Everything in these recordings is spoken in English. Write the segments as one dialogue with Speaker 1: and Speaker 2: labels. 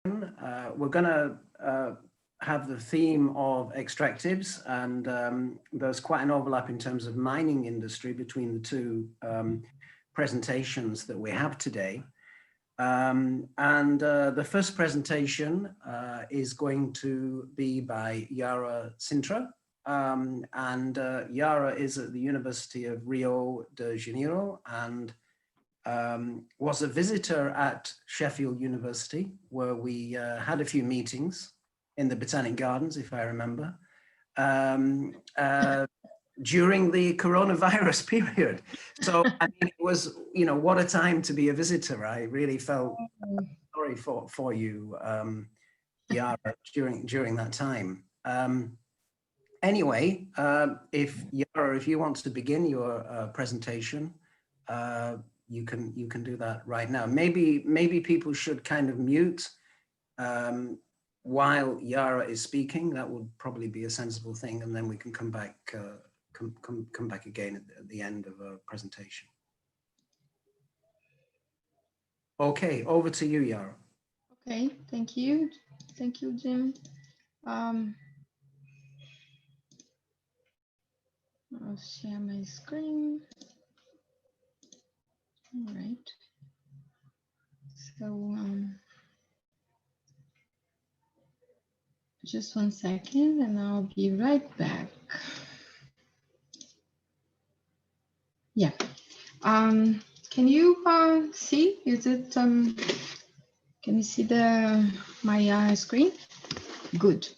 Speaker 1: We're going to have the theme of extractives, and there's quite an overlap in terms of mining industry between the two presentations that we have today. The first presentation is going to be by Yara Sintra, Yara is at the University of Rio de Janeiro and was a visitor at Sheffield University, where we had a few meetings in the Botanic Gardens, if I remember, during the coronavirus period. So, I mean, it was, you know, what a time to be a visitor. I really felt sorry for you, Yara, during that time. Anyway, if Yara, if you want to begin your presentation, you can do that right now. Maybe people should kind of mute while Yara is speaking. That would probably be a sensible thing, and then we can come back come back again at the end of our presentation. Okay, over to you, Yara.
Speaker 2: Okay, thank you, Jim. I'll share my screen. All right. So just 1 second, and I'll be right back. Yeah. Can you see? Is it? Can you see my screen? Good.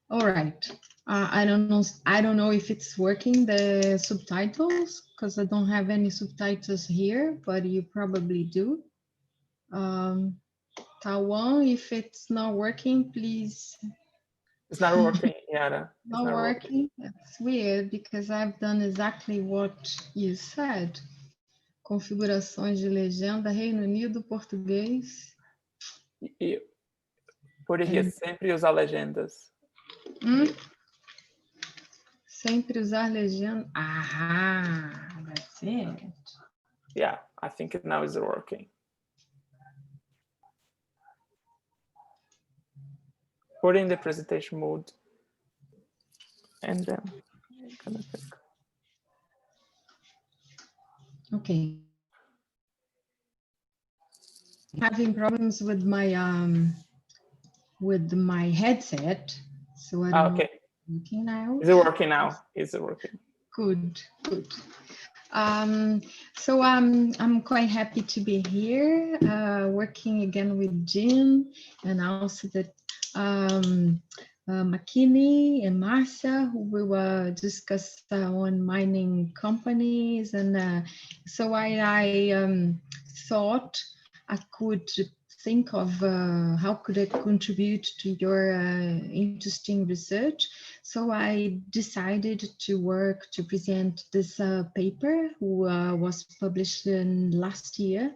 Speaker 2: All right. I don't know if it's working, the subtitles, because I don't have any subtitles here, but you probably do. Tawan, if it's not working, please.
Speaker 3: It's not working, Yara.
Speaker 2: Not working. That's weird, because I've done exactly what you said. Configurações de legenda, Reino Unido, português.
Speaker 3: Poderia sempre usar legendas.
Speaker 2: Sempre usar legenda. Ah, that's it.
Speaker 3: Yeah, I think now it's working. Put in the presentation mode, and then I'm gonna pick.
Speaker 2: Okay. Having problems with my headset, so I don't know. Working now.
Speaker 3: Is it working now? Is it working?
Speaker 2: Good, good. So I'm quite happy to be here, working again with Jim, and also the McKinney and Marcia, who we will discuss on mining companies. And so I thought I could think of how could I contribute to your interesting research. So I decided to present this paper, was published last year.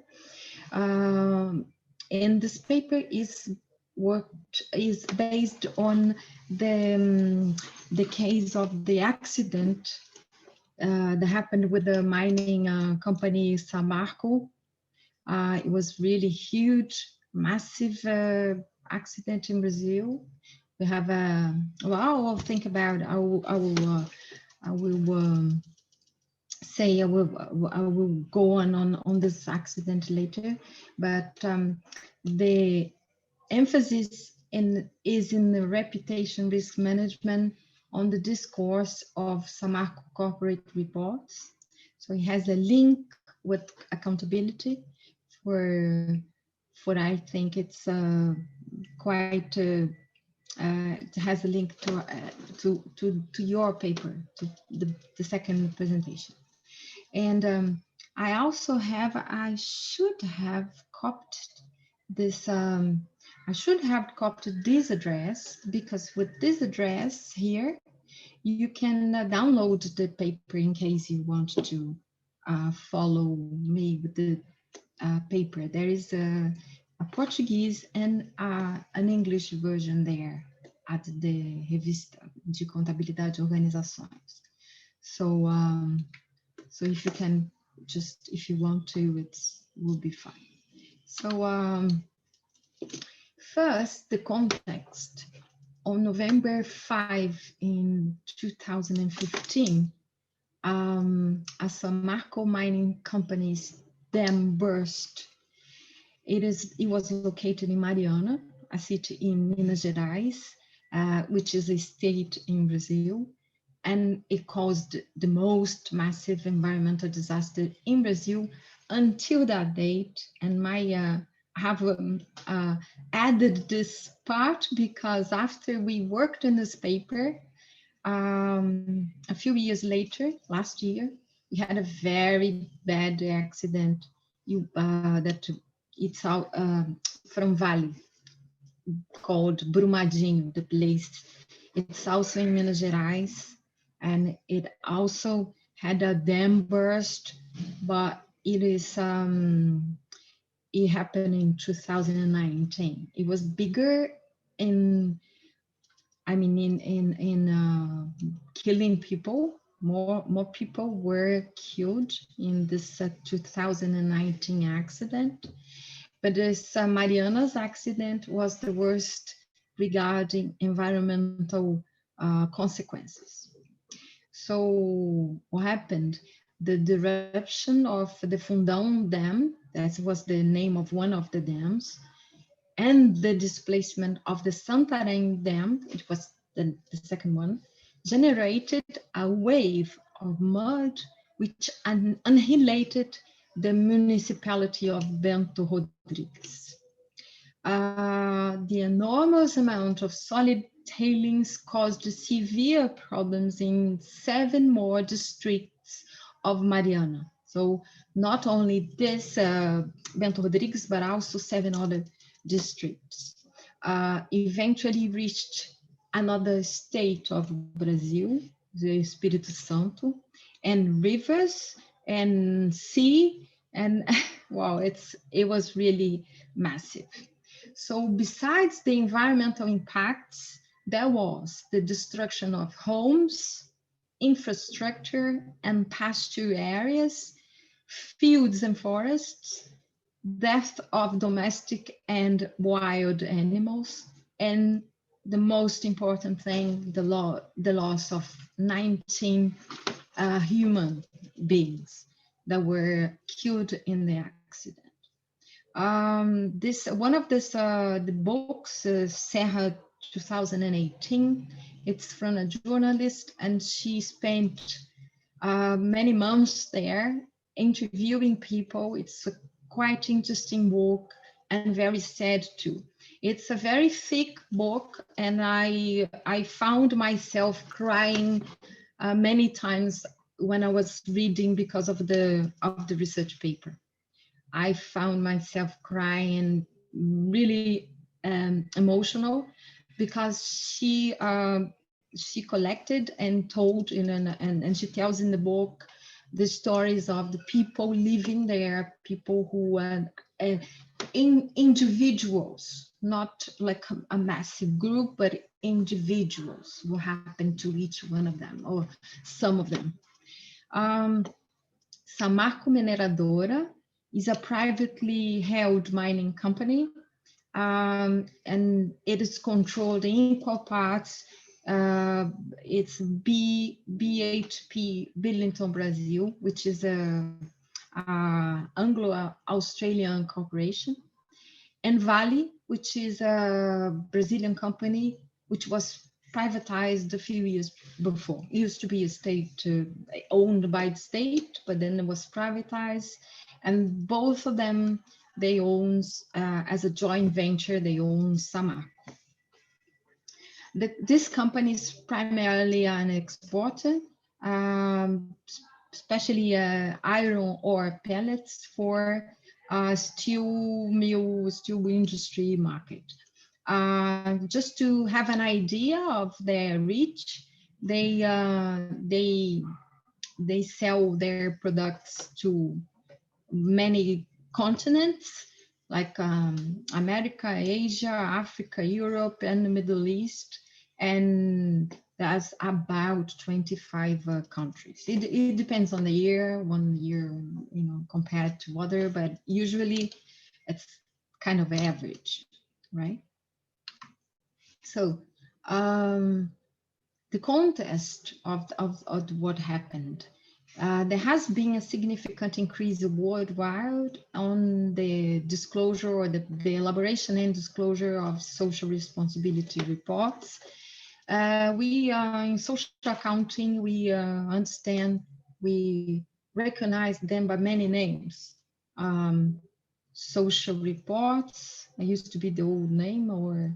Speaker 2: And this paper is based on the case of the accident that happened with the mining company Samarco. It was really huge, massive accident in Brazil. We have well, I'll think about. I will go on this accident later, but the emphasis is in the reputation risk management on the discourse of Samarco corporate reports. So it has a link with accountability. For I think it's quite. It has a link to your paper, to the second presentation. And I should have copied this. I should have copied this address, because with this address here, you can download the paper in case you want to follow me with the paper. There is a Portuguese and an English version there at the Revista de Contabilidade e Organizações. So, so if you can if you want to, it will be fine. So, First, the context. On November 5 in 2015, a Samarco mining company's dam burst. It was located in Mariana, a city in Minas Gerais, which is a state in Brazil, and it caused the most massive environmental disaster in Brazil until that date. And I have added this part because after we worked on this paper, a few years later, last year, we had a very bad accident that it's out from Vale, called Brumadinho, the place. It's also in Minas Gerais, and it also had a dam burst, but it happened in 2019. It was bigger in killing people. More people were killed in this 2019 accident. But this Mariana's accident was the worst regarding environmental consequences. So what happened? The disruption of the Fundão Dam, that was the name of one of the dams, and the displacement of the Santarém Dam, it was the second one, generated a wave of mud which annihilated the municipality of Bento Rodrigues. The enormous amount of solid tailings caused severe problems in 7 more districts of Mariana. So not only this Bento Rodrigues, but also 7 other districts. Eventually reached another state of Brazil, the Espírito Santo, and rivers and sea, and wow, it was really massive. So besides the environmental impacts, there was the destruction of homes, infrastructure and pasture areas, fields and forests, death of domestic and wild animals, and the most important thing, the loss of 19 human beings that were killed in the accident. The books, Serra 2018, it's from a journalist, and she spent many months there interviewing people. It's a quite interesting book and very sad too. It's a very thick book, and I found myself crying many times when I was reading because of the research paper. I found myself crying, really emotional, because she collected and told and she tells in the book the stories of the people living there, people who were individuals, not like a massive group, but individuals, what happened to each one of them, or some of them. Samarco Mineradora is a privately held mining company, and it is controlled in equal parts. It's BHP Billiton Brazil, which is a Anglo-Australian corporation, and Vale, which is a Brazilian company which was privatized a few years before. It used to be a state owned by the state, but then it was privatized, and both of them, they own as a joint venture, they own Samarco. This company is primarily an exporter, especially iron ore pellets for steel industry market. Just to have an idea of their reach, they sell their products to many continents, like America, Asia, Africa, Europe, and the Middle East, and that's about 25 countries. It depends on the year, one year, compared to other, but usually it's kind of average, right? So the context of what happened. There has been a significant increase worldwide on the disclosure or the elaboration and disclosure of social responsibility reports. We in social accounting, we understand, we recognize them by many names. Social reports used to be the old name, or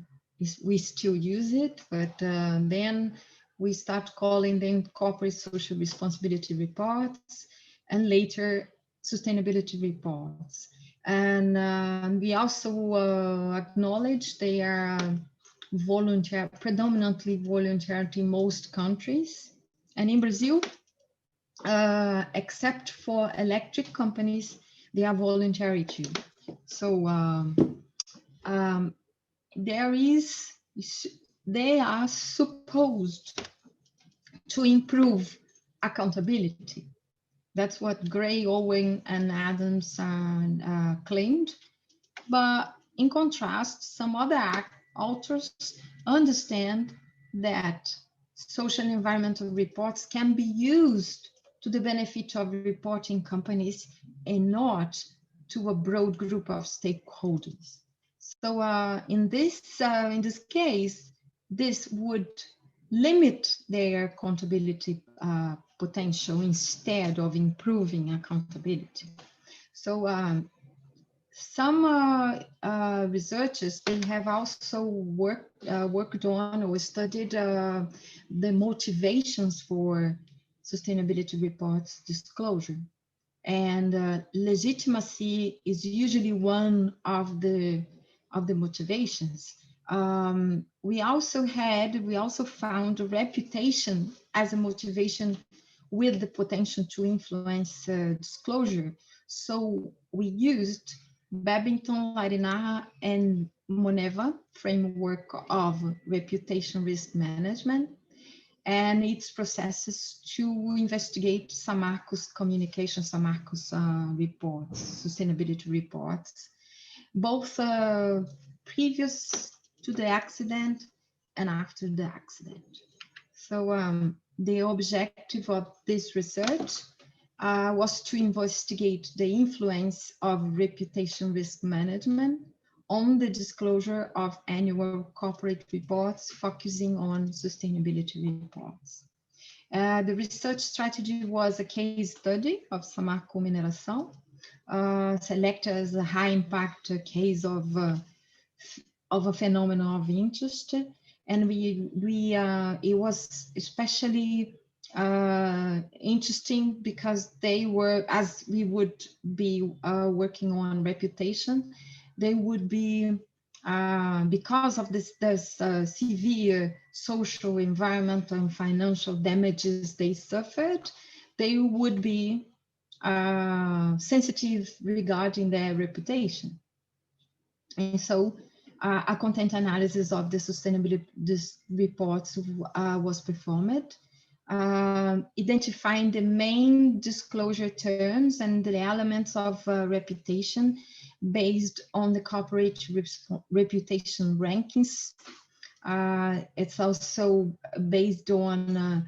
Speaker 2: we still use it, but then we start calling them corporate social responsibility reports, and later sustainability reports. And we also acknowledge they are voluntary, predominantly voluntary in most countries. And in Brazil, except for electric companies, they are voluntary too. So they are supposed to improve accountability. That's what Gray, Owen, and Adams claimed. But in contrast, some other authors understand that social and environmental reports can be used to the benefit of reporting companies and not to a broad group of stakeholders. So in this case, this would limit their accountability potential instead of improving accountability. So some researchers, they have also worked on or studied the motivations for sustainability reports disclosure. And legitimacy is usually one of the motivations. We also found reputation as a motivation with the potential to influence disclosure. So we used Babington, Larinaga, and Moneva framework of reputation risk management and its processes to investigate Samarco's communication, Samarco's reports, sustainability reports, both previous to the accident and after the accident. So the objective of this research was to investigate the influence of reputation risk management on the disclosure of annual corporate reports focusing on sustainability reports. The research strategy was a case study of Samarco Mineração, selected as a high impact case of a phenomenon of interest. And it was especially interesting because they were, as we would be working on reputation, they would be, because of this severe social, environmental, and financial damages they suffered, they would be sensitive regarding their reputation. And so a content analysis of the sustainability reports was performed, identifying the main disclosure terms and the elements of reputation based on the corporate reputation rankings. It's also based on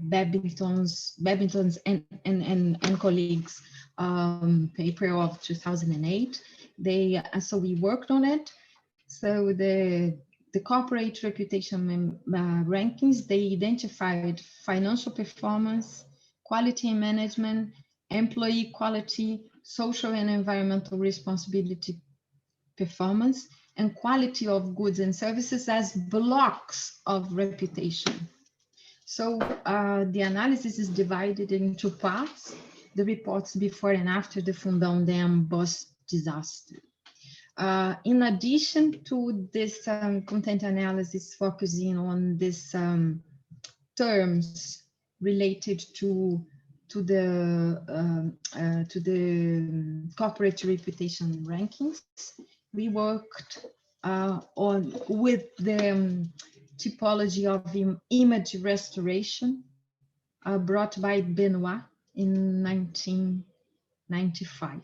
Speaker 2: Babington's and colleagues paper of 2008. So we worked on it. So the corporate reputation rankings, they identified financial performance, quality and management, employee quality, social and environmental responsibility performance, and quality of goods and services as blocks of reputation. So the analysis is divided into parts: the reports before and after the Fundão Dam bust disaster. In addition to this content analysis focusing on these terms related to the corporate reputation rankings, we worked with the typology of image restoration brought by Benoit in 1995.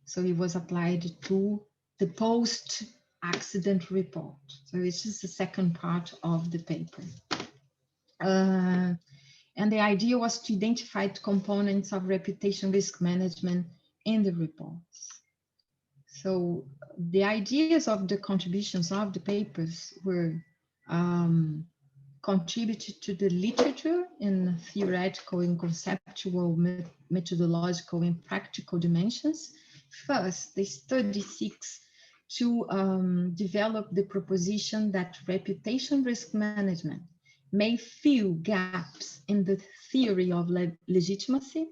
Speaker 2: So it was applied to the post accident report. So this is the second part of the paper. And the idea was to identify the components of reputation risk management in the reports. So the ideas of the contributions of the papers were contributed to the literature in theoretical and conceptual, methodological and practical dimensions. First, the study seeks to develop the proposition that reputation risk management may fill gaps in the theory of legitimacy.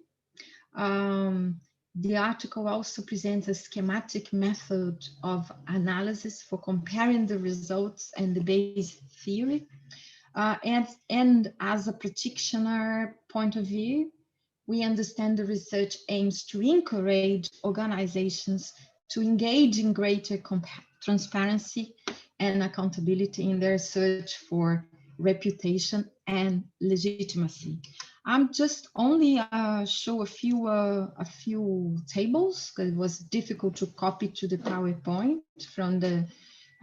Speaker 2: The article also presents a schematic method of analysis for comparing the results and the base theory. And as a practitioner point of view, we understand the research aims to encourage organizations to engage in greater transparency and accountability in their search for reputation and legitimacy. I'm just only show a few tables because it was difficult to copy to the PowerPoint from the.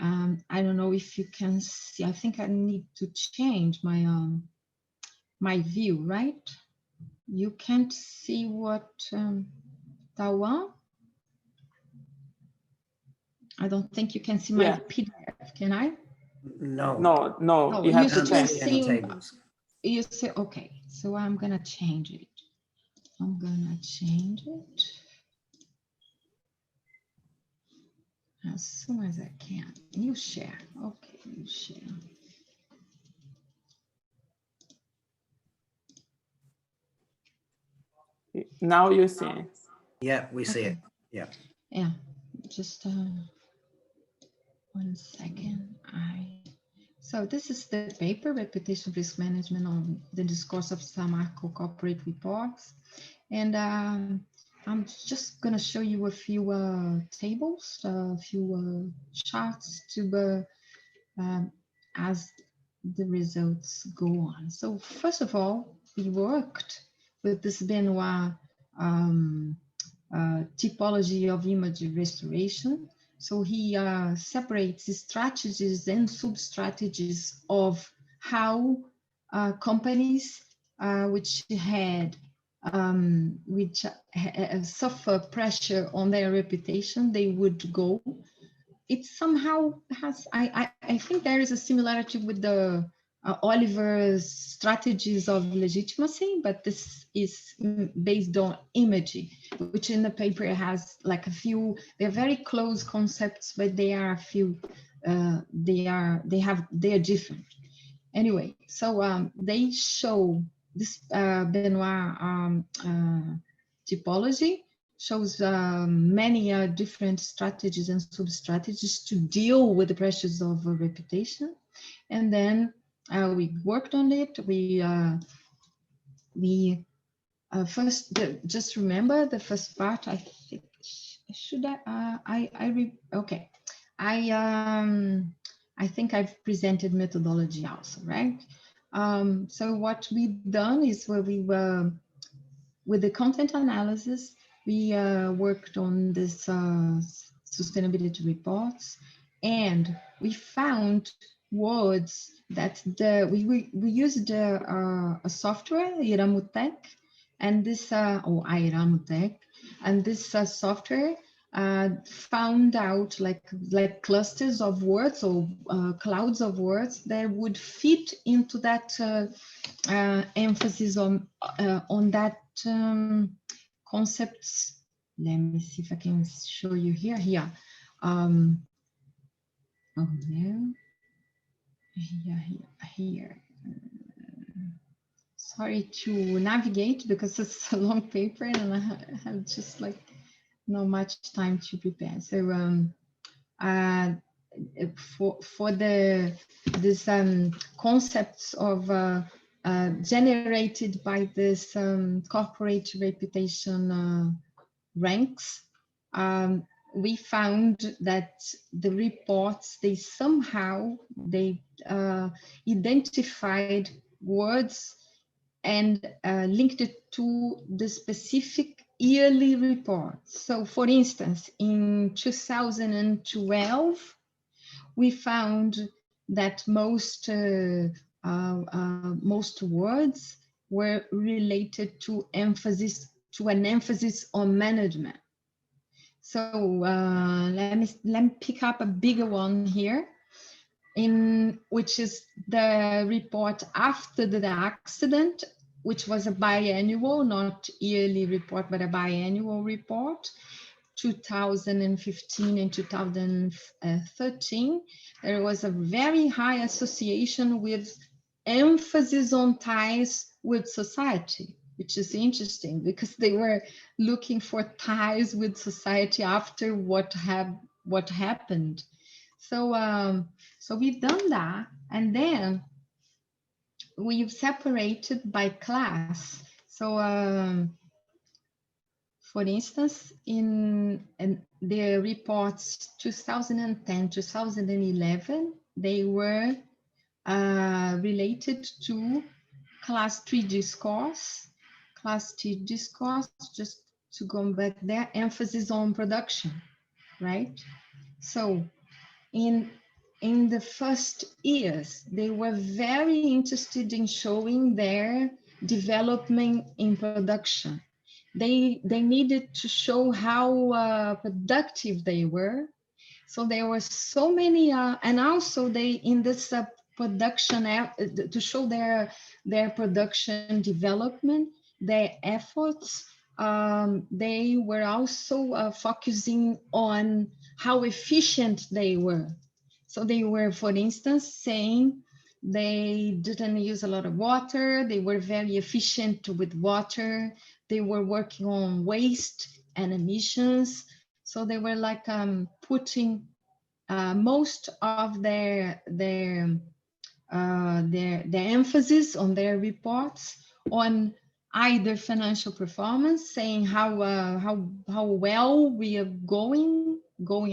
Speaker 2: I don't know if you can see. I think I need to change my my view, right? You can't see what Tawan. I don't think you can see my PDF. Can I?
Speaker 1: No.
Speaker 3: No, you have to change
Speaker 1: any tables.
Speaker 2: You say, okay, so I'm gonna change it. I'm gonna change it as soon as I can. You share, okay, you share.
Speaker 3: Now you see.
Speaker 1: Yeah, we see it. Yeah.
Speaker 2: Yeah, just 1 second. So this is the paper, Reputation Risk Management on the Discourse of Samarco Corporate Reports. And I'm just going to show you a few tables, a few charts to as the results go on. So first of all, we worked with this Benoit typology of image restoration. So he separates the strategies and sub-strategies of how companies which suffer pressure on their reputation, they would go. It somehow has, I think there is a similarity with the Oliver's strategies of legitimacy, but this is based on imagery, which in the paper has like a few, they're very close concepts, but they are a few, they are different. Anyway, so they show this Benoit typology shows many different strategies and sub-strategies to deal with the pressures of reputation. And then we worked on it. We first, just remember the first part, I think, should okay. I think I've presented methodology also, right? So what we've done is where we were, with the content analysis, we worked on this sustainability reports, and we found words that we used a software, Iramutec, and this Iramutec, and this software found out like clusters of words or clouds of words that would fit into that emphasis on that concepts. Let me see if I can show you here. Here. Oh no. Here. Sorry to navigate because it's a long paper and I have just like not much time to prepare. So for this concepts of generated by this corporate reputation ranks, we found that the reports, they somehow identified words and linked it to the specific yearly reports. So for instance, in 2012, we found that most words were related to an emphasis on management. So let me pick up a bigger one here, which is the report after the accident, which was a biannual, not yearly report, but a biannual report. 2015 and 2013, there was a very high association with emphasis on ties with society, which is interesting because they were looking for ties with society after what happened. So so we've done that, and then we've separated by class. So for instance, in the reports 2010, 2011, they were related to class 3D scores. Class 3D scores, just to go back there, emphasis on production, right? So in the first years, they were very interested in showing their development in production. They needed to show how productive they were. So there were so many, and also they in this production to show their production development, their efforts. They were also focusing on how efficient they were. So they were, for instance, saying they didn't use a lot of water. They were very efficient with water. They were working on waste and emissions. So they were like putting most of their emphasis on their reports on either financial performance, saying how well we are going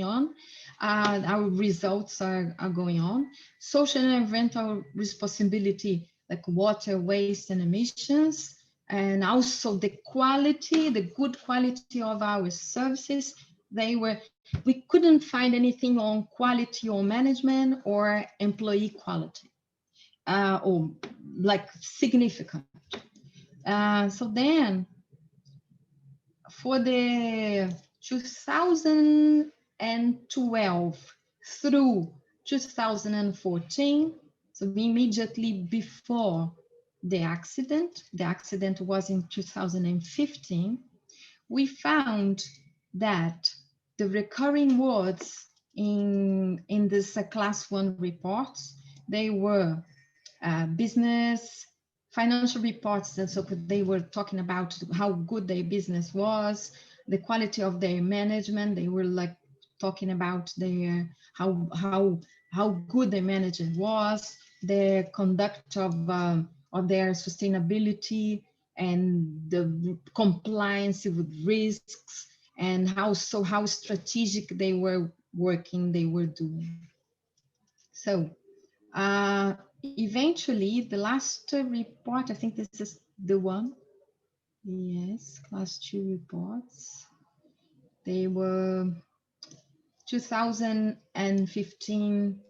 Speaker 2: on, our results are going on, social and environmental responsibility like water, waste, and emissions, and also the good quality of our services. We couldn't find anything on quality or management or employee quality, or like significant. So then for the 2012 through 2014, so immediately before the accident was in 2015, we found that the recurring words in this class 1 reports, they were business, financial reports, and so they were talking about how good their business was, the quality of their management. They were like talking about their how good their management was, their conduct of their sustainability and the compliance with risks, and how strategic they were working, they were doing. So eventually, the last report, I think this is the one. Yes, class 2 reports. They were 2015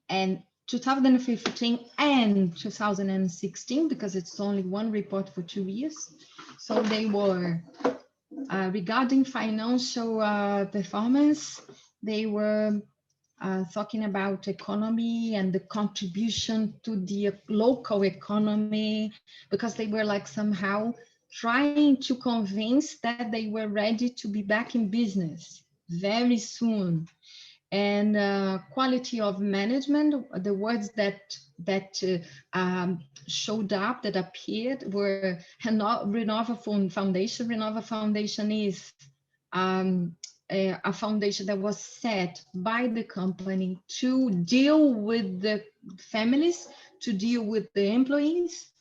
Speaker 2: and 2016, because it's only one report for 2 years. So they were regarding financial performance. They were talking about economy and the contribution to the local economy, because they were like somehow trying to convince that they were ready to be back in business very soon. And quality of management, the words that showed up, that appeared, were Renova Foundation. Renova Foundation is a foundation that was set by the company to deal with the families, to deal with the employees,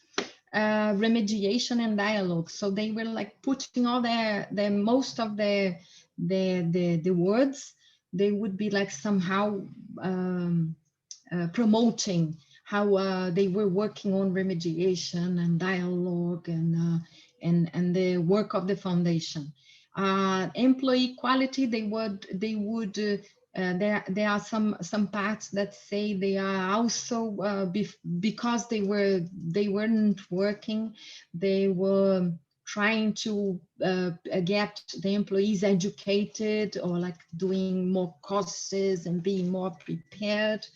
Speaker 2: remediation and dialogue. So they were like putting all their most of the words, they would be like somehow promoting how they were working on remediation and dialogue and the work of the foundation. Employee quality, they would there are some parts that say they are also because they weren't working, they were trying to get the employees educated, or like doing more courses and being more prepared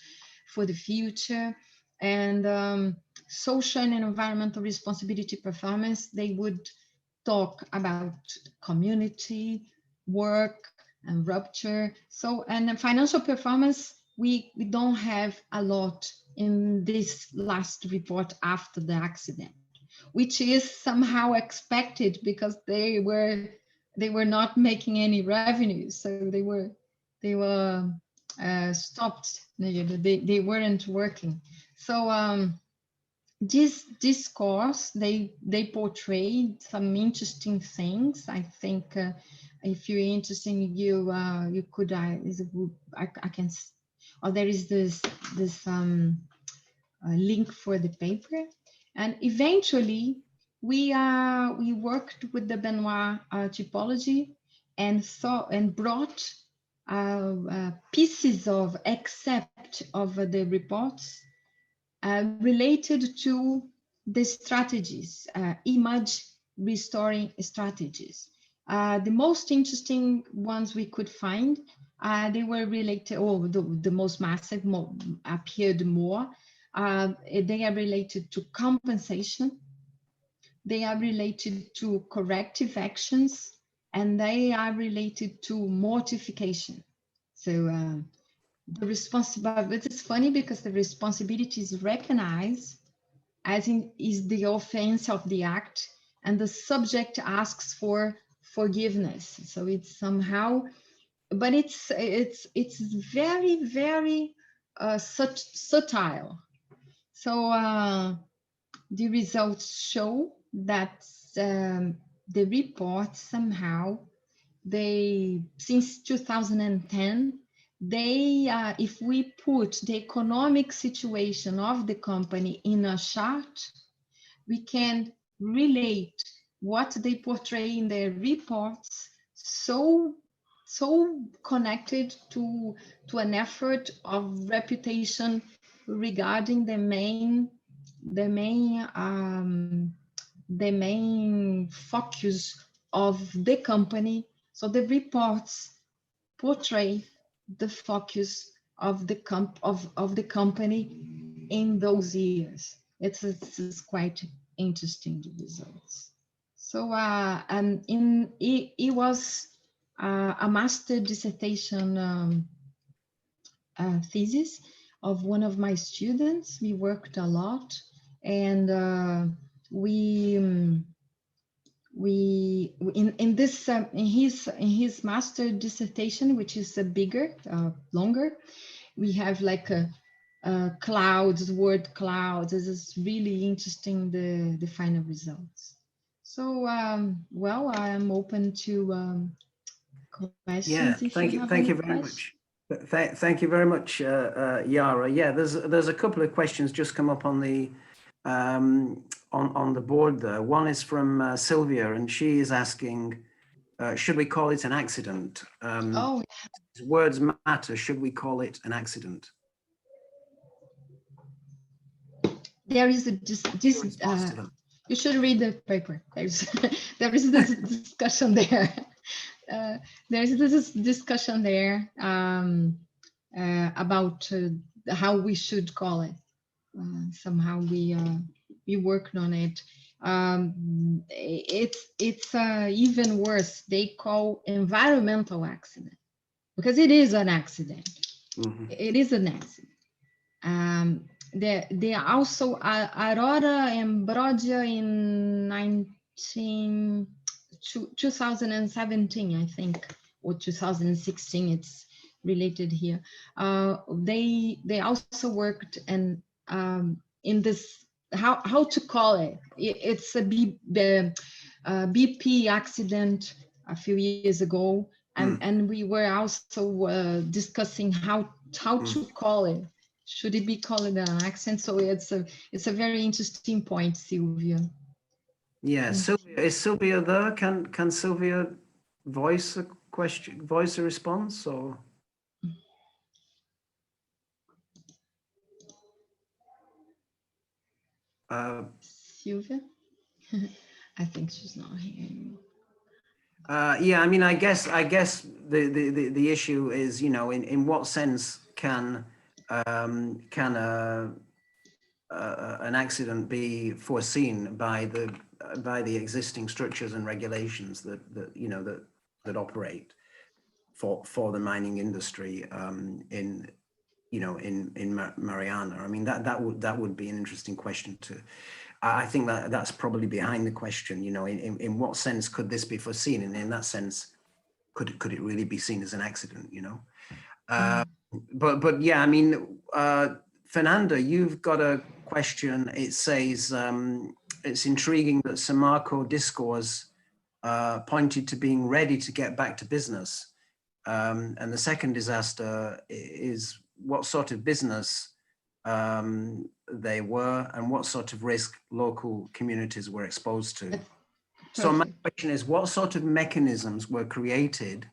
Speaker 2: for the future. And social and environmental responsibility performance, they would talk about community, work, and rupture. So, and the financial performance, we don't have a lot in this last report after the accident, which is somehow expected because they were not making any revenues, so they were stopped. They weren't working. So this course, they portrayed some interesting things. I think if you're interested, you could is a group I can, or there is this link for the paper. And eventually we worked with the Benoit typology and brought pieces of except of the reports related to the strategies, image restoring strategies. The most interesting ones we could find, they were related, or the most massive appeared more. They are related to compensation, they are related to corrective actions, and they are related to mortification. So the responsibility, but it's funny because the responsibility is recognized as in is the offense of the act, and the subject asks for forgiveness. So it's somehow, but it's very, very subtle. So the results show that the report somehow, they, since 2010, they if we put the economic situation of the company in a chart, we can relate what they portray in their reports so connected to an effort of reputation regarding the main focus of the company. So the reports portray the focus of the company in those years. It's quite interesting, the results. So and it was a master dissertation thesis of one of my students. We worked a lot, and we in his master dissertation, which is a bigger, longer, we have like a clouds, word clouds. This is really interesting, the final results. So well, I'm open to questions.
Speaker 1: Yeah, thank you very much. Thank you very much, Yara. Yeah, there's a couple of questions just come up on the on the board there. One is from Sylvia, and she is asking, should we call it an accident?
Speaker 2: Oh,
Speaker 1: words matter. Should we call it an accident?
Speaker 2: There is a you should read the paper. There is this discussion there. There is this discussion there about how we should call it. Somehow we worked on it. It's even worse. They call environmental accident because it is an accident. Mm-hmm. It is an accident. They also Aurora and Brodia in 2017, I think, or 2016. It's related here. They also worked and in this how to call it. It's a BP accident a few years ago, and we were also discussing how to call it. Should it be called an accident? So it's a very interesting point, Sylvia.
Speaker 1: Yeah, Sylvia, is Sylvia there? Can Sylvia voice a question, voice a response, or?
Speaker 2: Sylvia? I think she's not here anymore.
Speaker 1: Yeah, I mean, I guess the issue is, you know, in what sense can an accident be foreseen by the existing structures and regulations that you know that operate for the mining industry in Mariana? I mean, that would be an interesting question to. I think that's probably behind the question. You know, in what sense could this be foreseen, and in that sense, could it really be seen as an accident? You know, but yeah, I mean, Fernanda, you've got a question. It says it's intriguing that Samarco Discourse pointed to being ready to get back to business. And the second disaster is what sort of business they were and what sort of risk local communities were exposed to. So my question is, what sort of mechanisms were created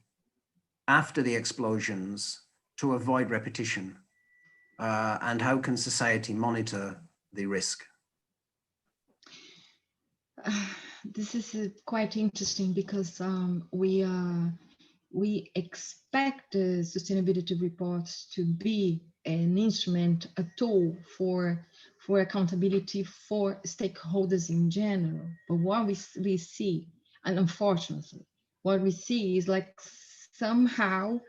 Speaker 1: after the explosions to avoid repetition? And how can society monitor the risk?
Speaker 2: This is quite interesting because we expect the sustainability reports to be an instrument, a tool for accountability for stakeholders in general. But what we see, and unfortunately, what we see is like somehow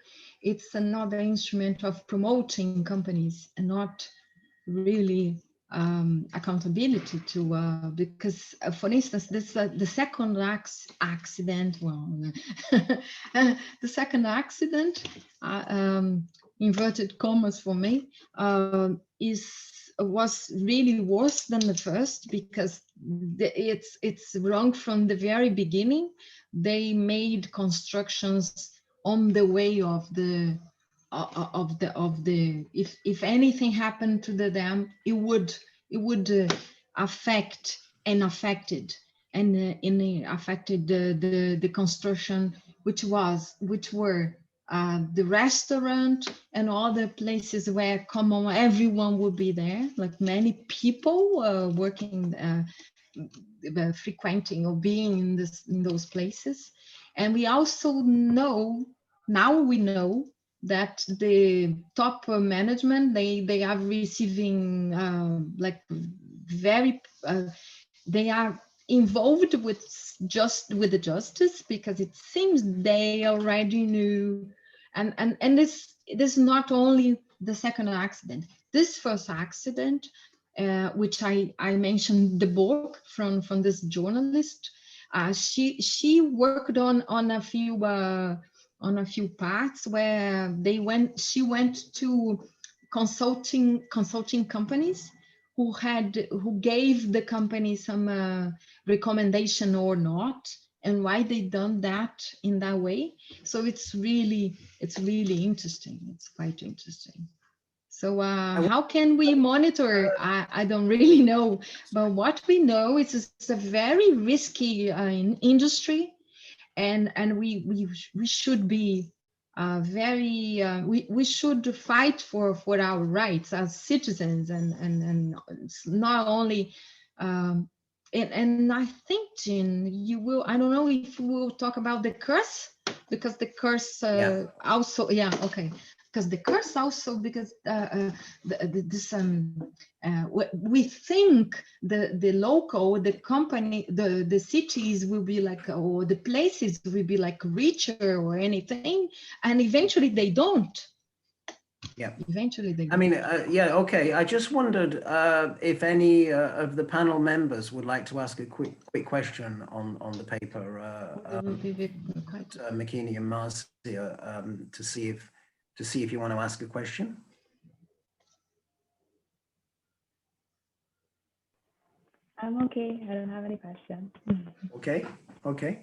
Speaker 2: it's another instrument of promoting companies and not really accountability to because for instance this the second accident, well the second accident, inverted commas for me, was really worse than the first because it's wrong from the very beginning. They made constructions on the way of the if anything happened to the dam, it would affect and affected the construction, which were the restaurant and other places where everyone would be there, like many people working, frequenting or being in those places. And we also know, now we know that the top management, they are receiving like very they are involved with the justice, because it seems they already knew. And this is not only the second accident. This first accident, which I mentioned the book from this journalist, she worked on a few parts where she went to consulting companies who gave the company some recommendation or not, and why they done that in that way. So it's really interesting. It's quite interesting. So how can we monitor? I don't really know, but what we know is it's a very risky industry, and we should be we should fight for our rights as citizens, and it's not only and I think, Jean, you will, I don't know if we'll talk about the curse, because the curse also, yeah, okay, because the curse also, because we think the local, the company, the cities will be like, or the places will be like richer or anything, and eventually they don't.
Speaker 1: Yeah.
Speaker 2: Eventually they don't.
Speaker 1: I mean, yeah, okay. I just wondered if any of the panel members would like to ask a quick question on the paper, McKinney and Marcia, to see if you want to ask a question.
Speaker 4: I'm okay. I don't have any questions.
Speaker 1: Okay. Okay.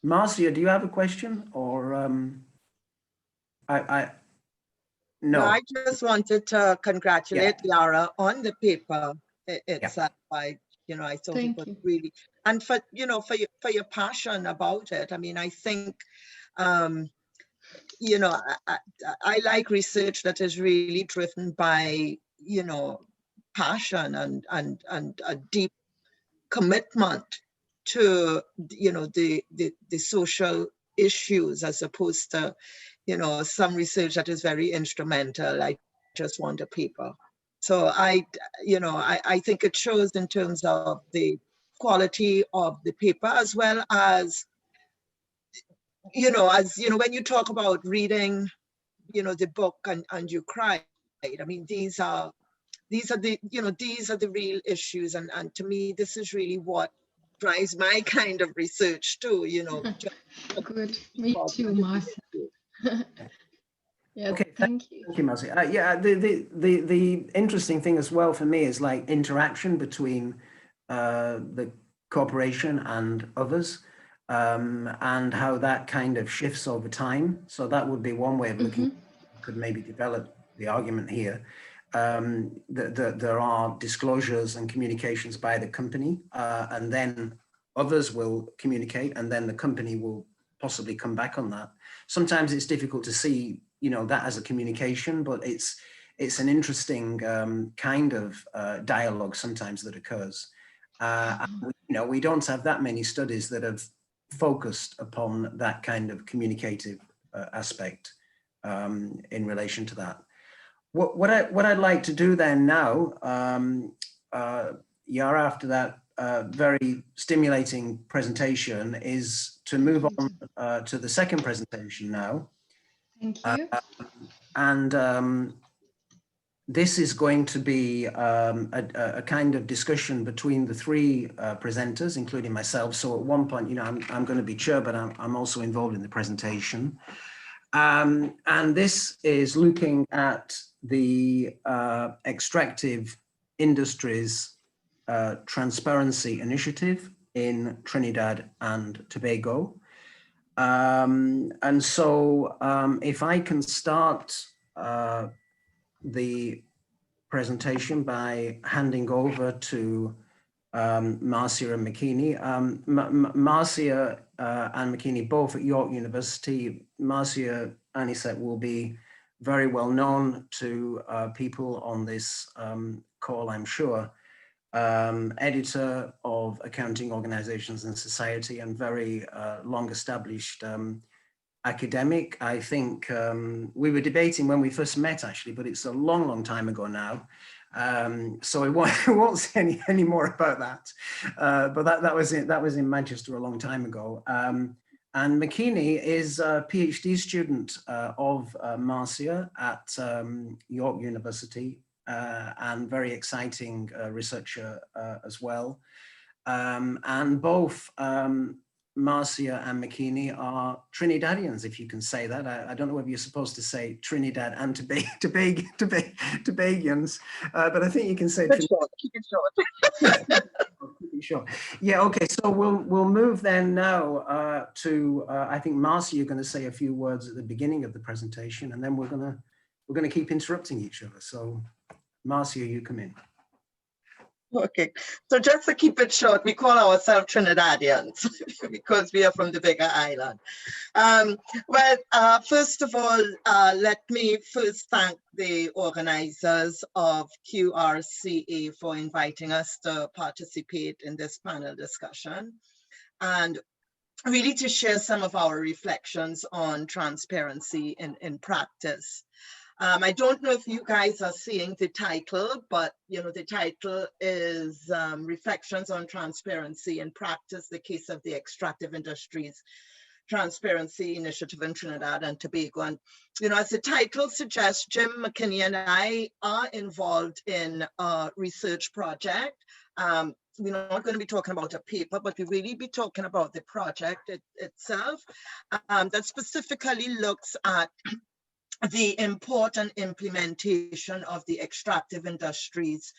Speaker 1: Marcia, do you have a question, or no?
Speaker 5: I just wanted to congratulate Yara on the paper itself. I thought it was really, and for your passion about it. I mean, I think, I like research that is really driven by, passion and a deep commitment to, you know, the social issues, as opposed to, you know, some research that is very instrumental. I just want a paper. So I think it shows in terms of the quality of the paper, as well as, when you talk about reading, the book and you cried. I mean, these are the real issues. And to me, this is really what drives my kind of research too,
Speaker 2: Good. Me too, Marcia. Yeah,
Speaker 1: Okay,
Speaker 2: thank you.
Speaker 1: Thank you, Marcia. Yeah, the interesting thing as well for me is like interaction between the corporation and others, and how that kind of shifts over time. So that would be one way of looking. Could maybe develop the argument here. That there are disclosures and communications by the company, and then others will communicate, and then the company will possibly come back on that. Sometimes it's difficult to see, that as a communication, but it's an interesting kind of dialogue sometimes that occurs. We don't have that many studies that have focused upon that kind of communicative aspect in relation to that. What I'd like to do then now, Yara, after that very stimulating presentation, is to move on to the second presentation now.
Speaker 2: Thank you.
Speaker 1: And this is going to be a kind of discussion between the three presenters, including myself. So at one point, I'm going to be chair, but I'm also involved in the presentation. And this is looking at the extractive industries transparency initiative in Trinidad and Tobago. And so if I can start the presentation by handing over to Marcia and McKinney. Marcia and McKinney, both at York University. Marcia Anisette will be very well known to people on this call, I'm sure. Editor of Accounting Organizations and Society, and very long established academic. I think we were debating when we first met, actually, but it's a long, long time ago now. So I won't say any more about that. But that was in Manchester a long time ago. And McKinney is a PhD student of Marcia at York University, and very exciting researcher as well. And both Marcia and McKinney are Trinidadians, if you can say that. I don't know whether you're supposed to say Trinidad and Tobagians, but I think you can say
Speaker 5: Keep it
Speaker 1: short. Yeah, okay, so we'll move then now to, I think Marcia, you're going to say a few words at the beginning of the presentation, and then we're going to keep interrupting each other. So Marcia, you come in.
Speaker 5: Okay, so just to keep it short, we call ourselves Trinidadians because we are from the bigger island. First of all, let me first thank the organizers of QRCA for inviting us to participate in this panel discussion, and really to share some of our reflections on transparency in practice. I don't know if you guys are seeing the title, but the title is Reflections on Transparency in Practice, the Case of the Extractive Industries Transparency Initiative in Trinidad and Tobago. And as the title suggests, Jim McKinney and I are involved in a research project. We're not going to be talking about a paper, but we really be talking about the project itself that specifically looks at the important implementation of the Extractive Industries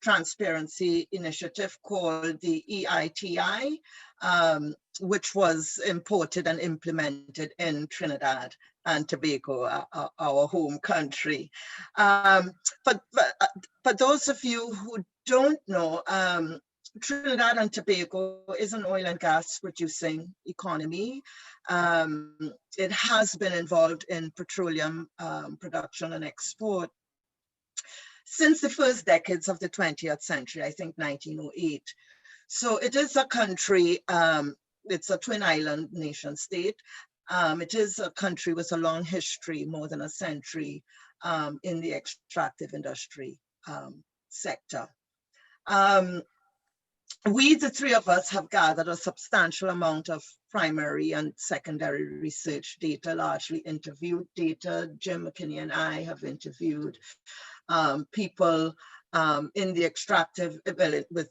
Speaker 5: Transparency Initiative, called the EITI, which was imported and implemented in Trinidad and Tobago, our home country. For those of you who don't know, Trinidad and Tobago is an oil and gas producing economy. It has been involved in petroleum production and export since the first decades of the 20th century, I think 1908. So it is a country, it's a twin island nation state. It is a country with a long history, more than a century, in the extractive industry sector. We, the three of us, have gathered a substantial amount of primary and secondary research data, largely interviewed data. Jim McKinney and I have interviewed people in the extractive, with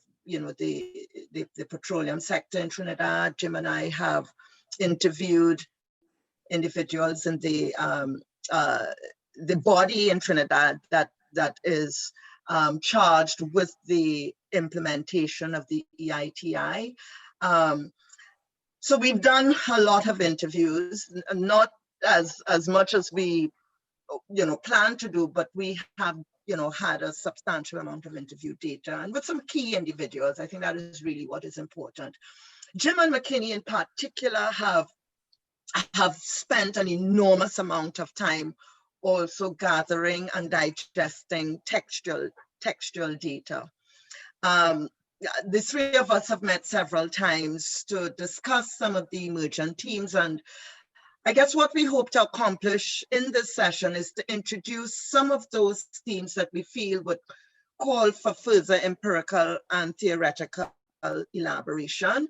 Speaker 5: the petroleum sector in Trinidad. Jim and I have interviewed individuals in the body in Trinidad that is charged with the implementation of the EITI. So we've done a lot of interviews, not as much as we plan to do, but we have had a substantial amount of interview data, and with some key individuals. I think that is really what is important. Jim and McKinney in particular have spent an enormous amount of time also gathering and digesting textual data. The three of us have met several times to discuss some of the emergent themes, and I guess what we hope to accomplish in this session is to introduce some of those themes that we feel would call for further empirical and theoretical elaboration.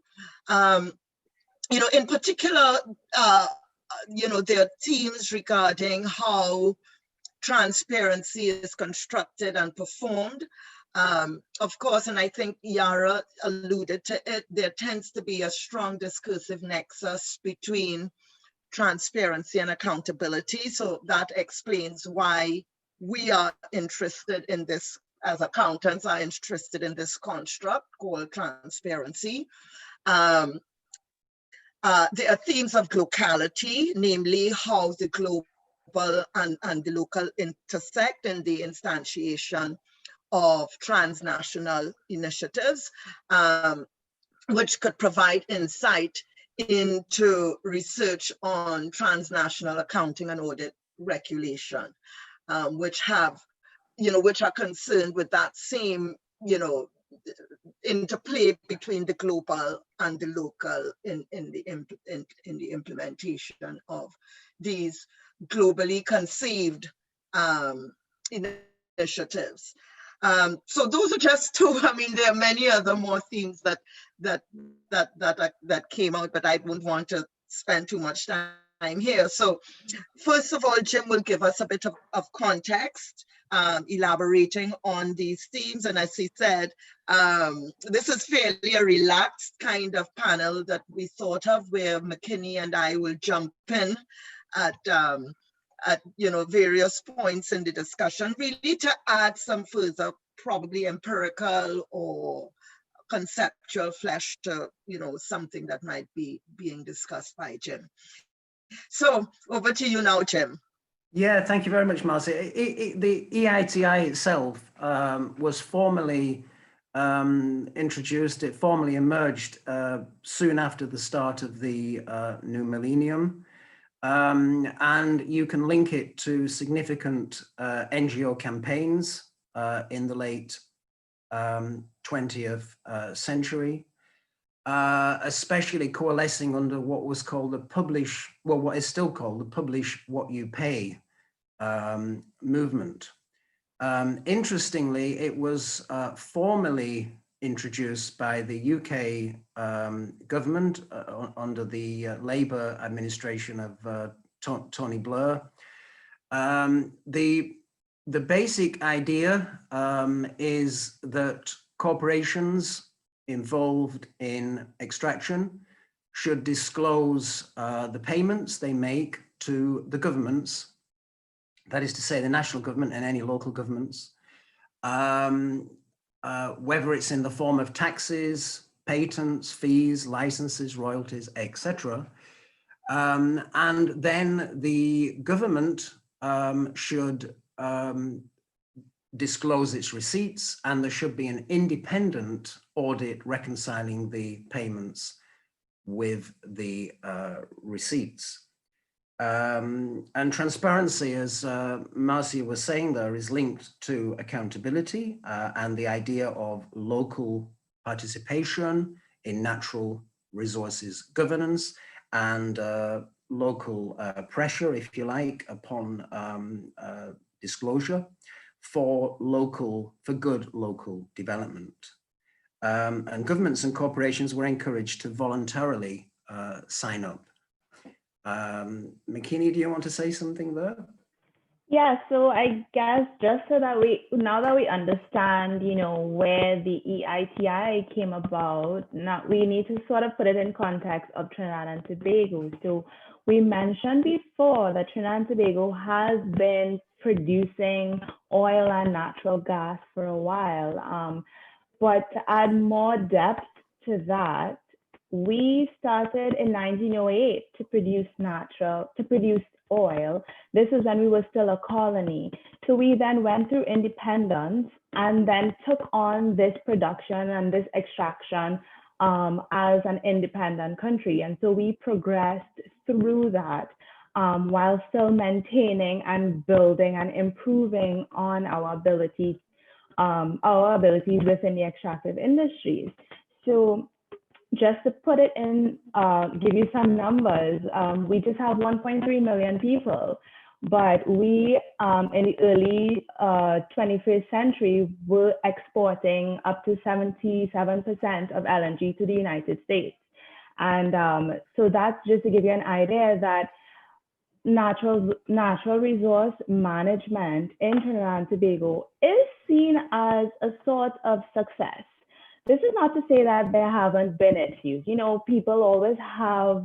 Speaker 5: In particular, there are themes regarding how transparency is constructed and performed. Of course, and I think Yara alluded to it, there tends to be a strong discursive nexus between transparency and accountability. So that explains why we are interested in this, as accountants are interested in this construct called transparency. There are themes of locality, namely how the global and the local intersect in the instantiation of transnational initiatives, which could provide insight into research on transnational accounting and audit regulation, which are concerned with that same, interplay between the global and the local in the implementation of these globally conceived initiatives. So those are just two. I mean, there are many other more themes that came out, but I wouldn't want to spend too much time here. So first of all, Jim will give us a bit of context, elaborating on these themes. And as he said, this is fairly a relaxed kind of panel that we thought of, where McKinney and I will jump in at various points in the discussion, really to add some further, probably empirical or conceptual flesh to something that might be being discussed by Jim. So over to you now, Jim.
Speaker 1: Yeah, thank you very much, Marcy. The EITI itself was formally introduced. It formally emerged soon after the start of the new millennium. And you can link it to significant NGO campaigns in the late 20th century, especially coalescing under what was called the what is still called the Publish What You Pay movement. Interestingly, it was formally introduced by the UK government under the Labour administration of Tony Blair. The basic idea is that corporations involved in extraction should disclose the payments they make to the governments, that is to say the national government and any local governments, whether it's in the form of taxes, patents, fees, licenses, royalties, etc. And then the government should disclose its receipts, and there should be an independent audit reconciling the payments with the receipts. And transparency, as Marcia was saying there, is linked to accountability and the idea of local participation in natural resources governance and local pressure, if you like, upon disclosure for good local development. And governments and corporations were encouraged to voluntarily sign up. McKinney, do you want to say something there?
Speaker 4: Yeah, so I guess just so that now that we understand, where the EITI came about, now we need to sort of put it in context of Trinidad and Tobago. So we mentioned before that Trinidad and Tobago has been producing oil and natural gas for a while. But to add more depth to that, we started in 1908 to produce oil. This is when we were still a colony. So we then went through independence and then took on this production and this extraction as an independent country. And so we progressed through that while still maintaining and building and improving on our abilities within the extractive industries. So just to put it in, give you some numbers, we just have 1.3 million people, but we, in the early 21st century, were exporting up to 77% of LNG to the United States. And so that's just to give you an idea that natural resource management in Trinidad and Tobago is seen as a sort of success. This is not to say that there haven't been issues. People always have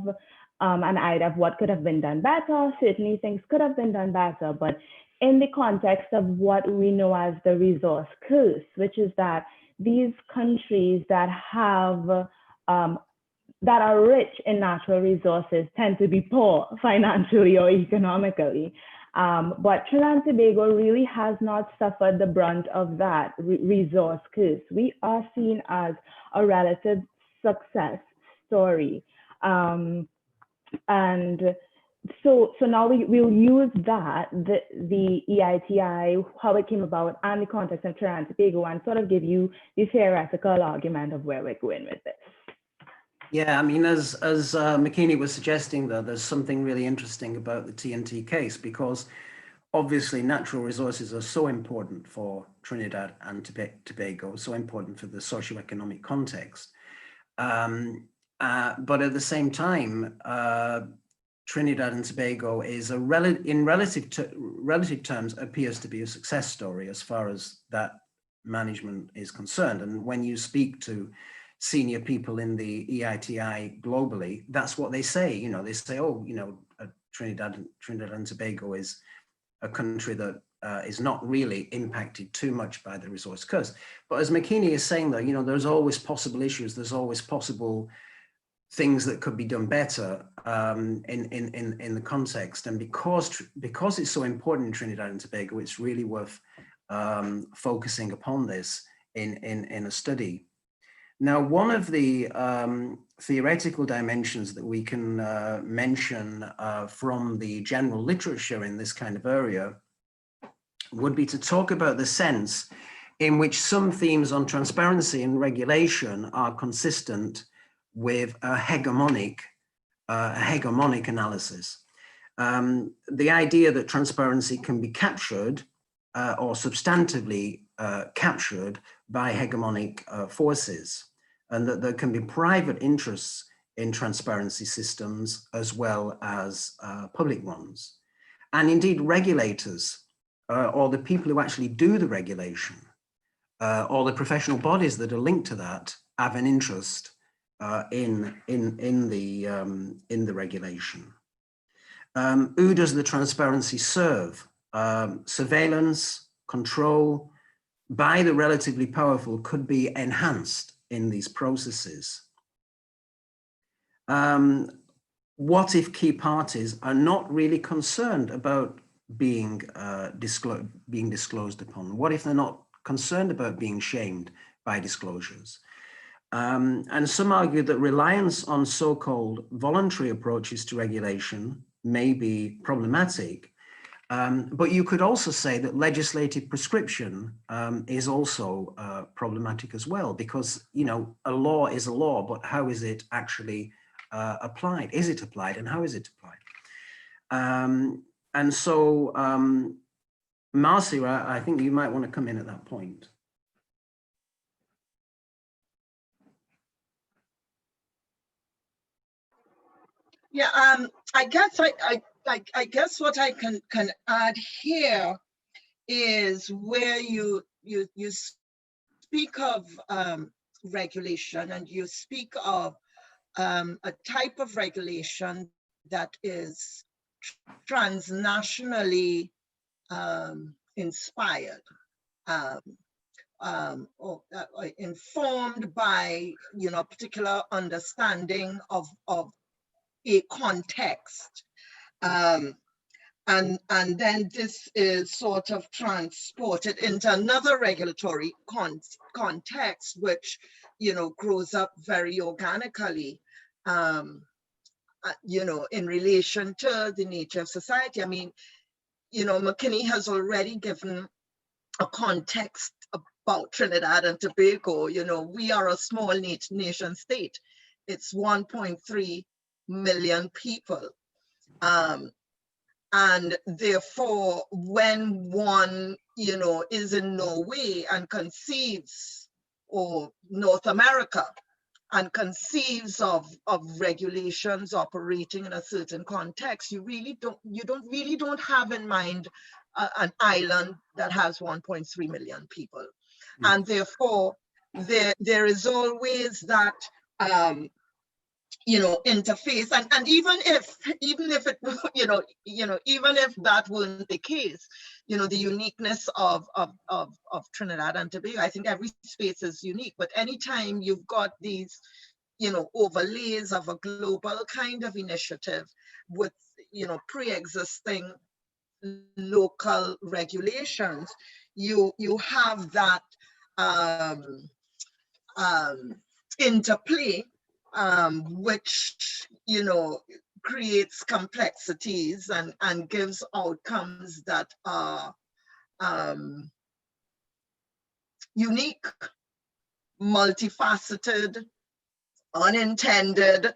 Speaker 4: an idea of what could have been done better. Certainly things could have been done better, but in the context of what we know as the resource curse, which is that these countries that have that are rich in natural resources tend to be poor financially or economically. But Trinidad and Tobago really has not suffered the brunt of that resource curse. We are seen as a relative success story. And so now we'll use that, the EITI, how it came about, and the context of Trinidad and Tobago, and sort of give you the theoretical argument of where we're going with this.
Speaker 1: Yeah, I mean, as McKinney was suggesting, though, there's something really interesting about the TNT case, because obviously natural resources are so important for Trinidad and Tobago, so important for the socioeconomic context. But at the same time, Trinidad and Tobago is in relative terms appears to be a success story as far as that management is concerned. And when you speak to senior people in the EITI globally, that's what they say. They say, oh, Trinidad and Tobago is a country that is not really impacted too much by the resource curse. But as McKinney is saying, though, there's always possible issues. There's always possible things that could be done better in the context. And because it's so important in Trinidad and Tobago, it's really worth focusing upon this in a study. Now, one of the theoretical dimensions that we can mention from the general literature in this kind of area would be to talk about the sense in which some themes on transparency and regulation are consistent with a hegemonic analysis. The idea that transparency can be captured or substantively captured by hegemonic forces, and that there can be private interests in transparency systems as well as public ones. And indeed, regulators or the people who actually do the regulation or the professional bodies that are linked to that have an interest in the regulation. Who does the transparency serve? Surveillance, control by the relatively powerful could be enhanced in these processes. What if key parties are not really concerned about being disclosed upon? What if they're not concerned about being shamed by disclosures? And some argue that reliance on so-called voluntary approaches to regulation may be problematic. But you could also say that legislative prescription is also problematic as well, because, you know, a law is a law, but how is it actually applied? Is it applied, and how is it applied? And so, Marcia, I think you might want to come in at that point.
Speaker 5: Yeah, I guess I guess what I can add here is where you speak of regulation, and you speak of a type of regulation that is transnationally inspired, or informed by, you know, particular understanding of a context, and then this is sort of transported into another regulatory context, which, you know, grows up very organically, you know, in relation to the nature of society. I mean, you know, McKinney has already given a context about Trinidad and Tobago. You know, we are a small nation state. It's 1.3 million people. And therefore, when one, you know, is in Norway and conceives, or North America, and conceives of regulations operating in a certain context, you really don't have in mind an island that has 1.3 million people. And therefore, there is always that you know, interface, and even if it, even if that weren't the case, you know, the uniqueness of Trinidad and Tobago, I think every space is unique, but anytime you've got these, you know, overlays of a global kind of initiative with, you know, pre-existing local regulations, you have that interplay, which, you know, creates complexities and gives outcomes that are unique, multifaceted, unintended,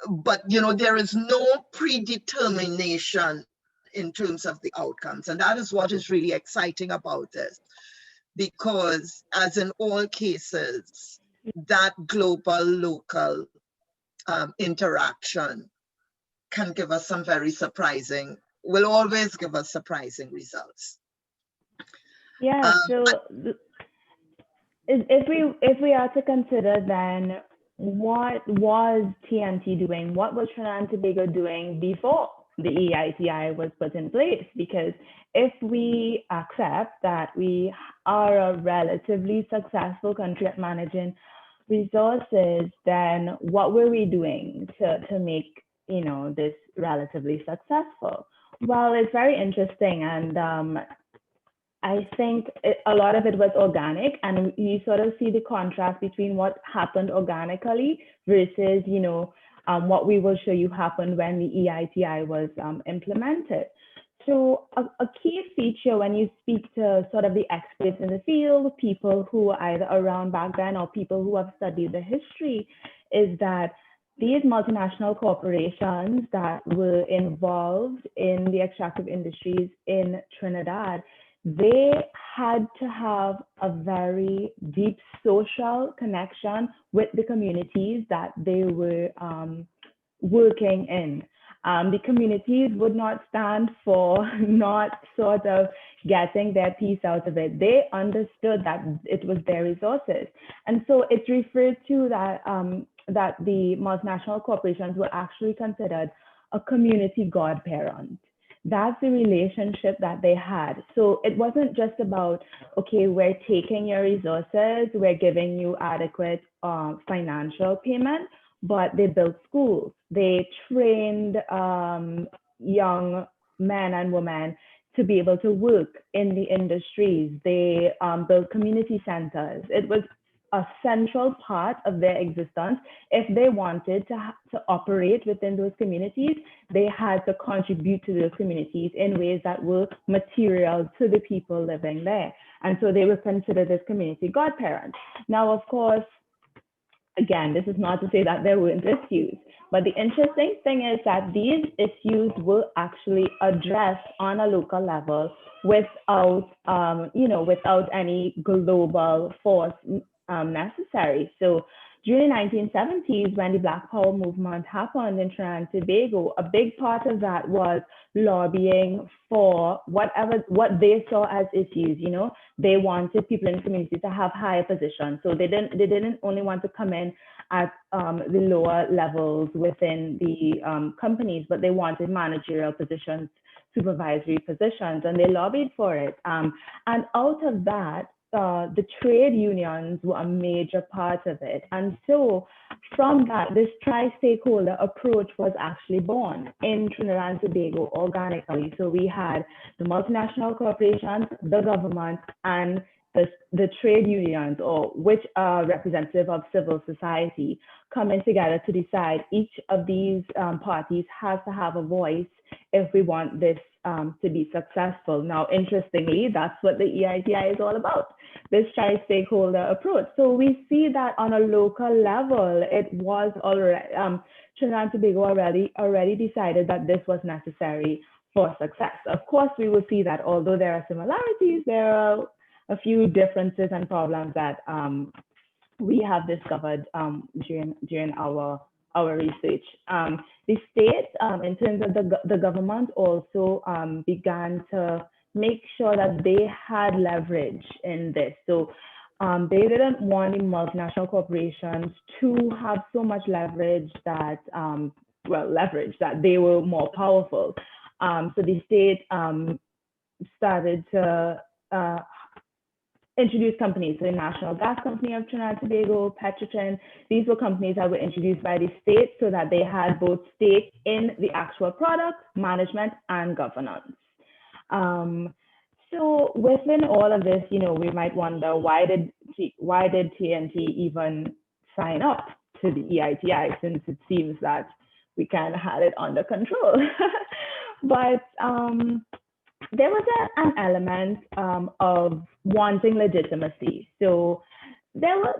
Speaker 5: but, you know, there is no predetermination in terms of the outcomes. And that is what is really exciting about this, because as in all cases, that global local interaction can give us some very surprising, will always give us surprising results.
Speaker 4: Yeah, so if we are to consider then, what was TNT doing? What was Trinidad and Tobago doing before the EITI was put in place? Because if we accept that we are a relatively successful country at managing resources, then what were we doing to make, you know, this relatively successful? Well, it's very interesting, and I think a lot of it was organic, and you sort of see the contrast between what happened organically versus, you know, what we will show you happened when the EITI was implemented. So a key feature when you speak to sort of the experts in the field, people who are either around back then or people who have studied the history, is that these multinational corporations that were involved in the extractive industries in Trinidad, they had to have a very deep social connection with the communities that they were working in. The communities would not stand for not sort of getting their piece out of it. They understood that it was their resources. And so it's referred to that, that the multinational corporations were actually considered a community godparent. That's the relationship that they had. So it wasn't just about, okay, we're taking your resources, we're giving you adequate financial payment, but they built schools. They trained young men and women to be able to work in the industries. They built community centers. It was a central part of their existence. If they wanted to operate within those communities, they had to contribute to those communities in ways that were material to the people living there. And so they were considered as community godparents. Now, of course, again, this is not to say that there weren't issues, but the interesting thing is that these issues were actually addressed on a local level without, without any global force necessary. So during the 1970s, when the Black Power movement happened in Trinidad and Tobago, a big part of that was lobbying for what they saw as issues. You know, they wanted people in the community to have higher positions. So they didn't only want to come in at the lower levels within the companies, but they wanted managerial positions, supervisory positions, and they lobbied for it. And out of that, the trade unions were a major part of it. And so from that, this tri-stakeholder approach was actually born in Trinidad and Tobago organically. So we had the multinational corporations, the government, and the trade unions, or which are representative of civil society, coming together to decide each of these parties has to have a voice if we want this to be successful. Now, interestingly, that's what the EITI is all about, this tri-stakeholder approach. So we see that on a local level, it was already, Trinidad and Tobago already decided that this was necessary for success. Of course, we will see that although there are similarities, there are a few differences and problems that we have discovered during our research. The state, in terms of the government, also began to make sure that they had leverage in this. So they didn't want the multinational corporations to have so much leverage that, that they were more powerful. So the state started to introduce companies, so the National Gas Company of Trinidad and Tobago, Petrotrin. These were companies that were introduced by the state so that they had both stake in the actual product, management, and governance. So within all of this, you know, we might wonder, why did TNT even sign up to the EITI, since it seems that we kind of had it under control? But there was an element of wanting legitimacy. So there were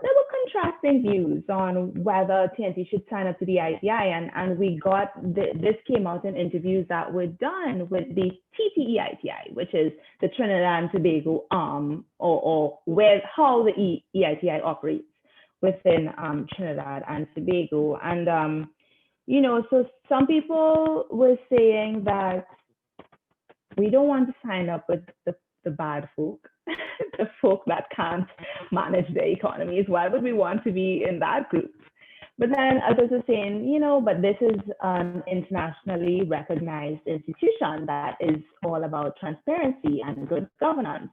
Speaker 4: contrasting views on whether TNT should sign up to the EITI, and we got this came out in interviews that were done with the TTEITI, which is the Trinidad and Tobago arm, or where how the EITI operates within Trinidad and Tobago. And you know, so some people were saying that we don't want to sign up with the bad folk, the folk that can't manage their economies. Why would we want to be in that group? But then others are saying, you know, but this is an internationally recognized institution that is all about transparency and good governance.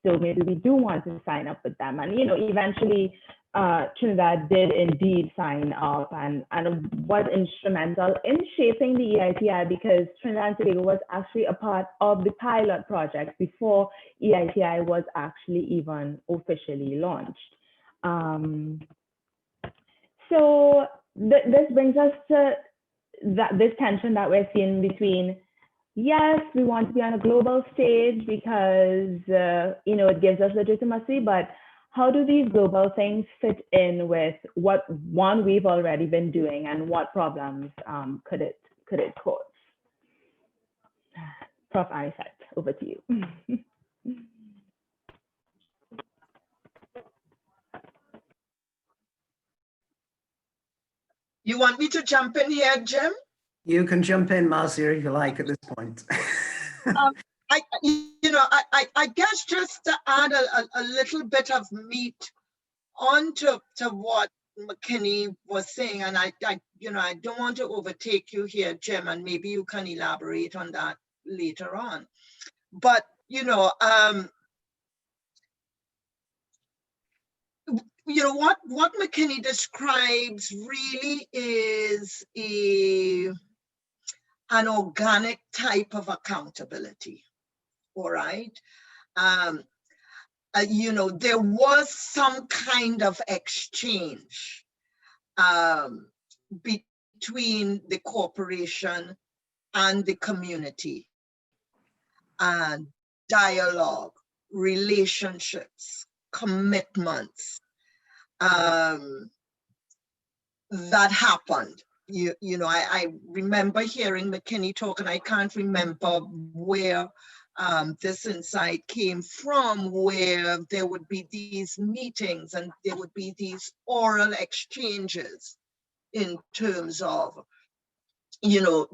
Speaker 4: So maybe we do want to sign up with them. And, you know, eventually Trinidad did indeed sign up and was instrumental in shaping the EITI, because Trinidad and Tobago was actually a part of the pilot project before EITI was actually even officially launched. So this brings us to this tension that we're seeing between, yes, we want to be on a global stage because you know, it gives us legitimacy, but how do these global things fit in with what we've already been doing, and what problems could it cause? Prof. Anisette, over to you.
Speaker 5: You want me to jump in here, Jim?
Speaker 1: You can jump in, Marcia, if you like at this point.
Speaker 5: I guess just to add a little bit of meat onto what McKinney was saying, and I don't want to overtake you here, Jim, and maybe you can elaborate on that later on. But what McKinney describes really is an organic type of accountability. All right. you know, there was some kind of exchange between the corporation and the community, and dialogue, relationships, commitments that happened. You know, I remember hearing McKinney talk, and I can't remember where this insight came from, where there would be these meetings and there would be these oral exchanges in terms of, you know,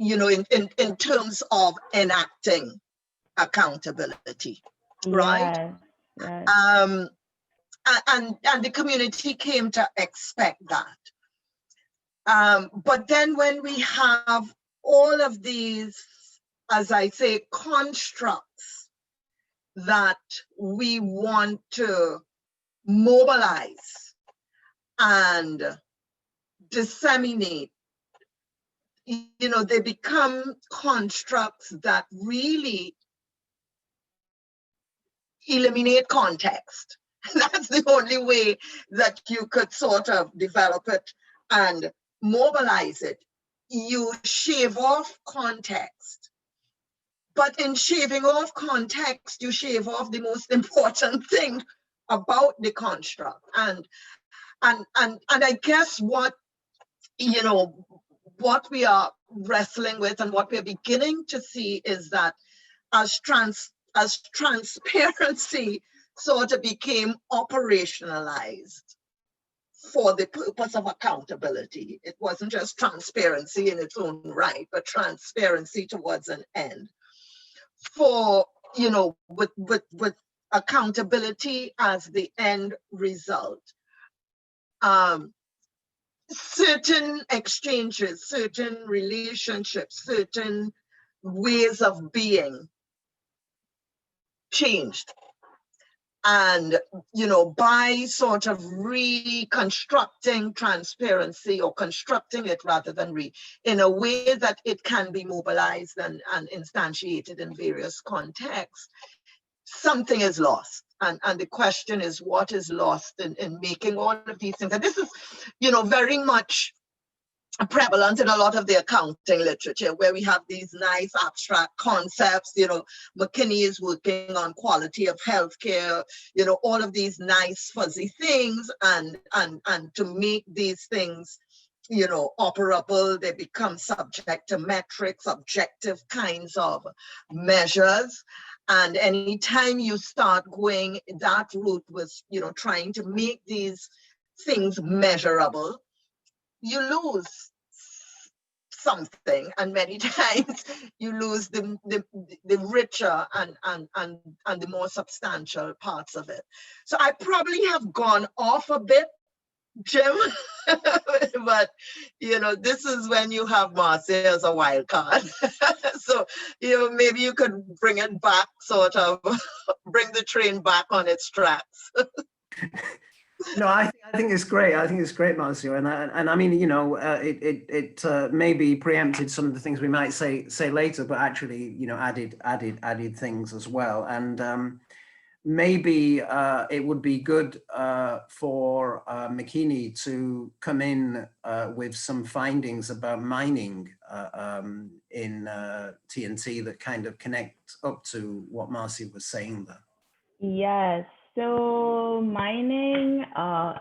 Speaker 5: you know, in terms of enacting accountability, right?
Speaker 4: Yes.
Speaker 5: And the community came to expect that. But then when we have all of these, as I say, constructs that we want to mobilize and disseminate, you know, they become constructs that really eliminate context. That's the only way that you could sort of develop it and mobilize it. You shave off context. But in shaving off context, you shave off the most important thing about the construct. And I guess what, you know, what we are wrestling with and what we're beginning to see is that as transparency sort of became operationalized for the purpose of accountability, it wasn't just transparency in its own right, but transparency towards an end. For, you know, with accountability as the end result, certain exchanges, certain relationships, certain ways of being changed. And, you know, by sort of reconstructing transparency, or constructing it rather than in a way that it can be mobilized and instantiated in various contexts, something is lost. And the question is, what is lost in making all of these things? And this is, you know, very much prevalent in a lot of the accounting literature, where we have these nice abstract concepts. You know, McKinney is working on quality of healthcare, you know, all of these nice fuzzy things, and to make these things, you know, operable, they become subject to metrics, objective kinds of measures. And anytime you start going that route with, you know, trying to make these things measurable, you lose something, and many times you lose the richer and the more substantial parts of it. So I probably have gone off a bit, Jim, but, you know, this is when you have Marcia as a wild card. So, you know, maybe you could bring it back, sort of bring the train back on its tracks.
Speaker 1: No, I think it's great. I think it's great, Marcio. And I mean, you know, it maybe preempted some of the things we might say later, but actually, you know, added things as well. And maybe it would be good for McKinney to come in with some findings about mining in TNT that kind of connect up to what Marcia was saying there.
Speaker 4: Yes. So mining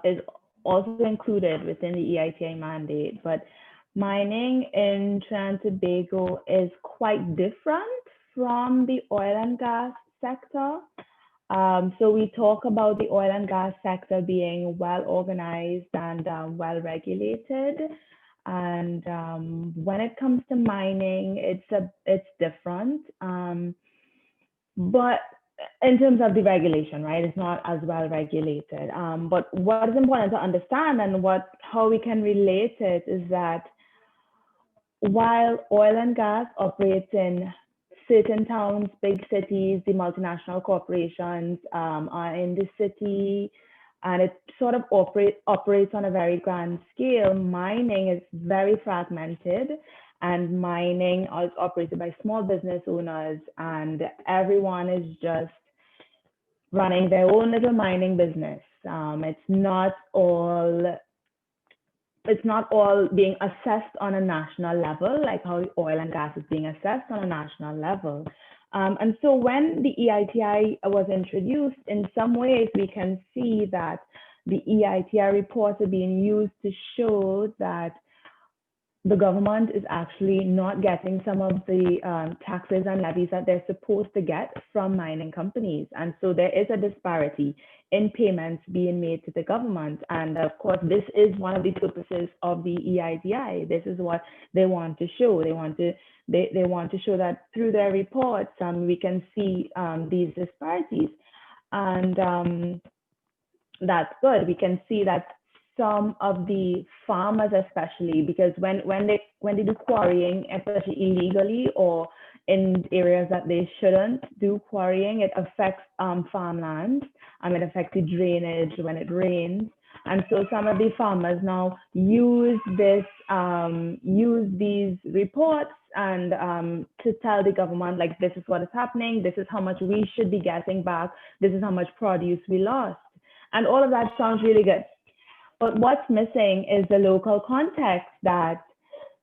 Speaker 4: is also included within the EITI mandate, but mining in Trinidad and Tobago is quite different from the oil and gas sector. So we talk about the oil and gas sector being well organized and well regulated. And when it comes to mining, it's different. But in terms of the regulation, right, it's not as well regulated. But what is important to understand, and how we can relate it, is that while oil and gas operates in certain towns, big cities, the multinational corporations are in the city, and it sort of operates on a very grand scale, mining is very fragmented, and mining is operated by small business owners, and everyone is just running their own little mining business. It's not all being assessed on a national level, like how oil and gas is being assessed on a national level. And so when the EITI was introduced, in some ways we can see that the EITI reports are being used to show that the government is actually not getting some of the taxes and levies that they're supposed to get from mining companies. And so there is a disparity in payments being made to the government. And of course, this is one of the purposes of the EITI. This is what they want to show. They want to show that through their reports, we can see these disparities. And that's good. We can see that some of the farmers, especially, because when they do quarrying, especially illegally or in areas that they shouldn't do quarrying, it affects farmland. It affects the drainage when it rains. And so some of the farmers now use these reports and to tell the government, like, this is what is happening, this is how much we should be getting back, this is how much produce we lost. And all of that sounds really good. But what's missing is the local context, that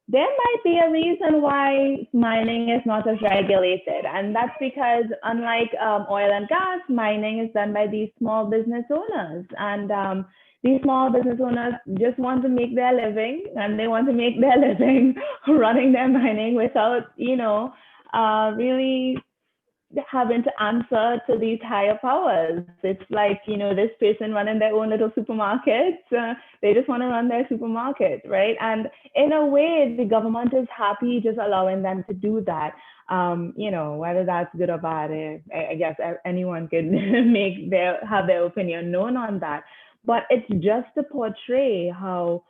Speaker 4: there might be a reason why mining is not as regulated. And that's because, unlike oil and gas, mining is done by these small business owners. And these small business owners just want to make their living, and they want to make their living running their mining without, really having to answer to these higher powers. It's like, this person running their own little supermarket, they just want to run their supermarket, right? And in a way, the government is happy just allowing them to do that. Whether that's good or bad, I guess anyone could have their opinion known on that. But it's just to portray how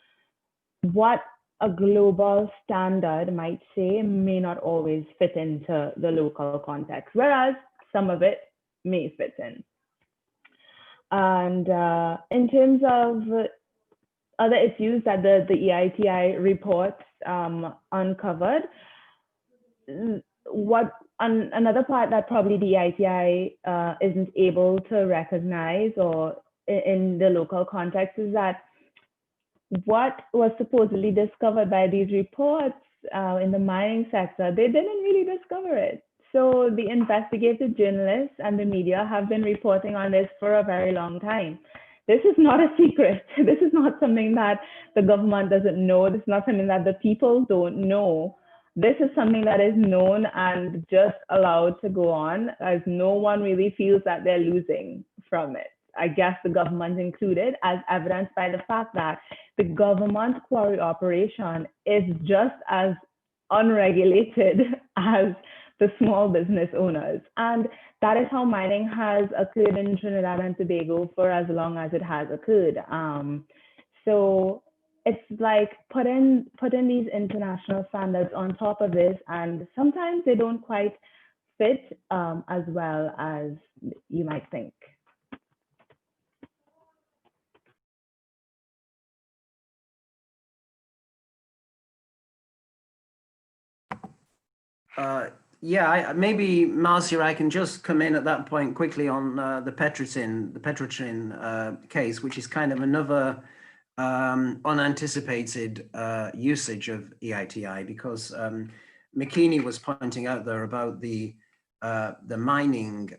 Speaker 4: what a global standard might say may not always fit into the local context, whereas some of it may fit in. And in terms of other issues that the EITI reports uncovered, another part that probably the EITI isn't able to recognize or in the local context is that what was supposedly discovered by these reports in the mining sector, they didn't really discover it. So the investigative journalists and the media have been reporting on this for a very long time. This is not a secret. This is not something that the government doesn't know. This is not something that the people don't know. This is something that is known and just allowed to go on, as no one really feels that they're losing from it. I guess the government included, as evidenced by the fact that the government quarry operation is just as unregulated as the small business owners. And that is how mining has occurred in Trinidad and Tobago for as long as it has occurred. So it's like putting these international standards on top of this, and sometimes they don't quite fit as well as you might think.
Speaker 1: Yeah, maybe Marcia, I can just come in at that point quickly on the Petrotrin case, which is kind of another unanticipated usage of EITI, because McKinney was pointing out there about the mining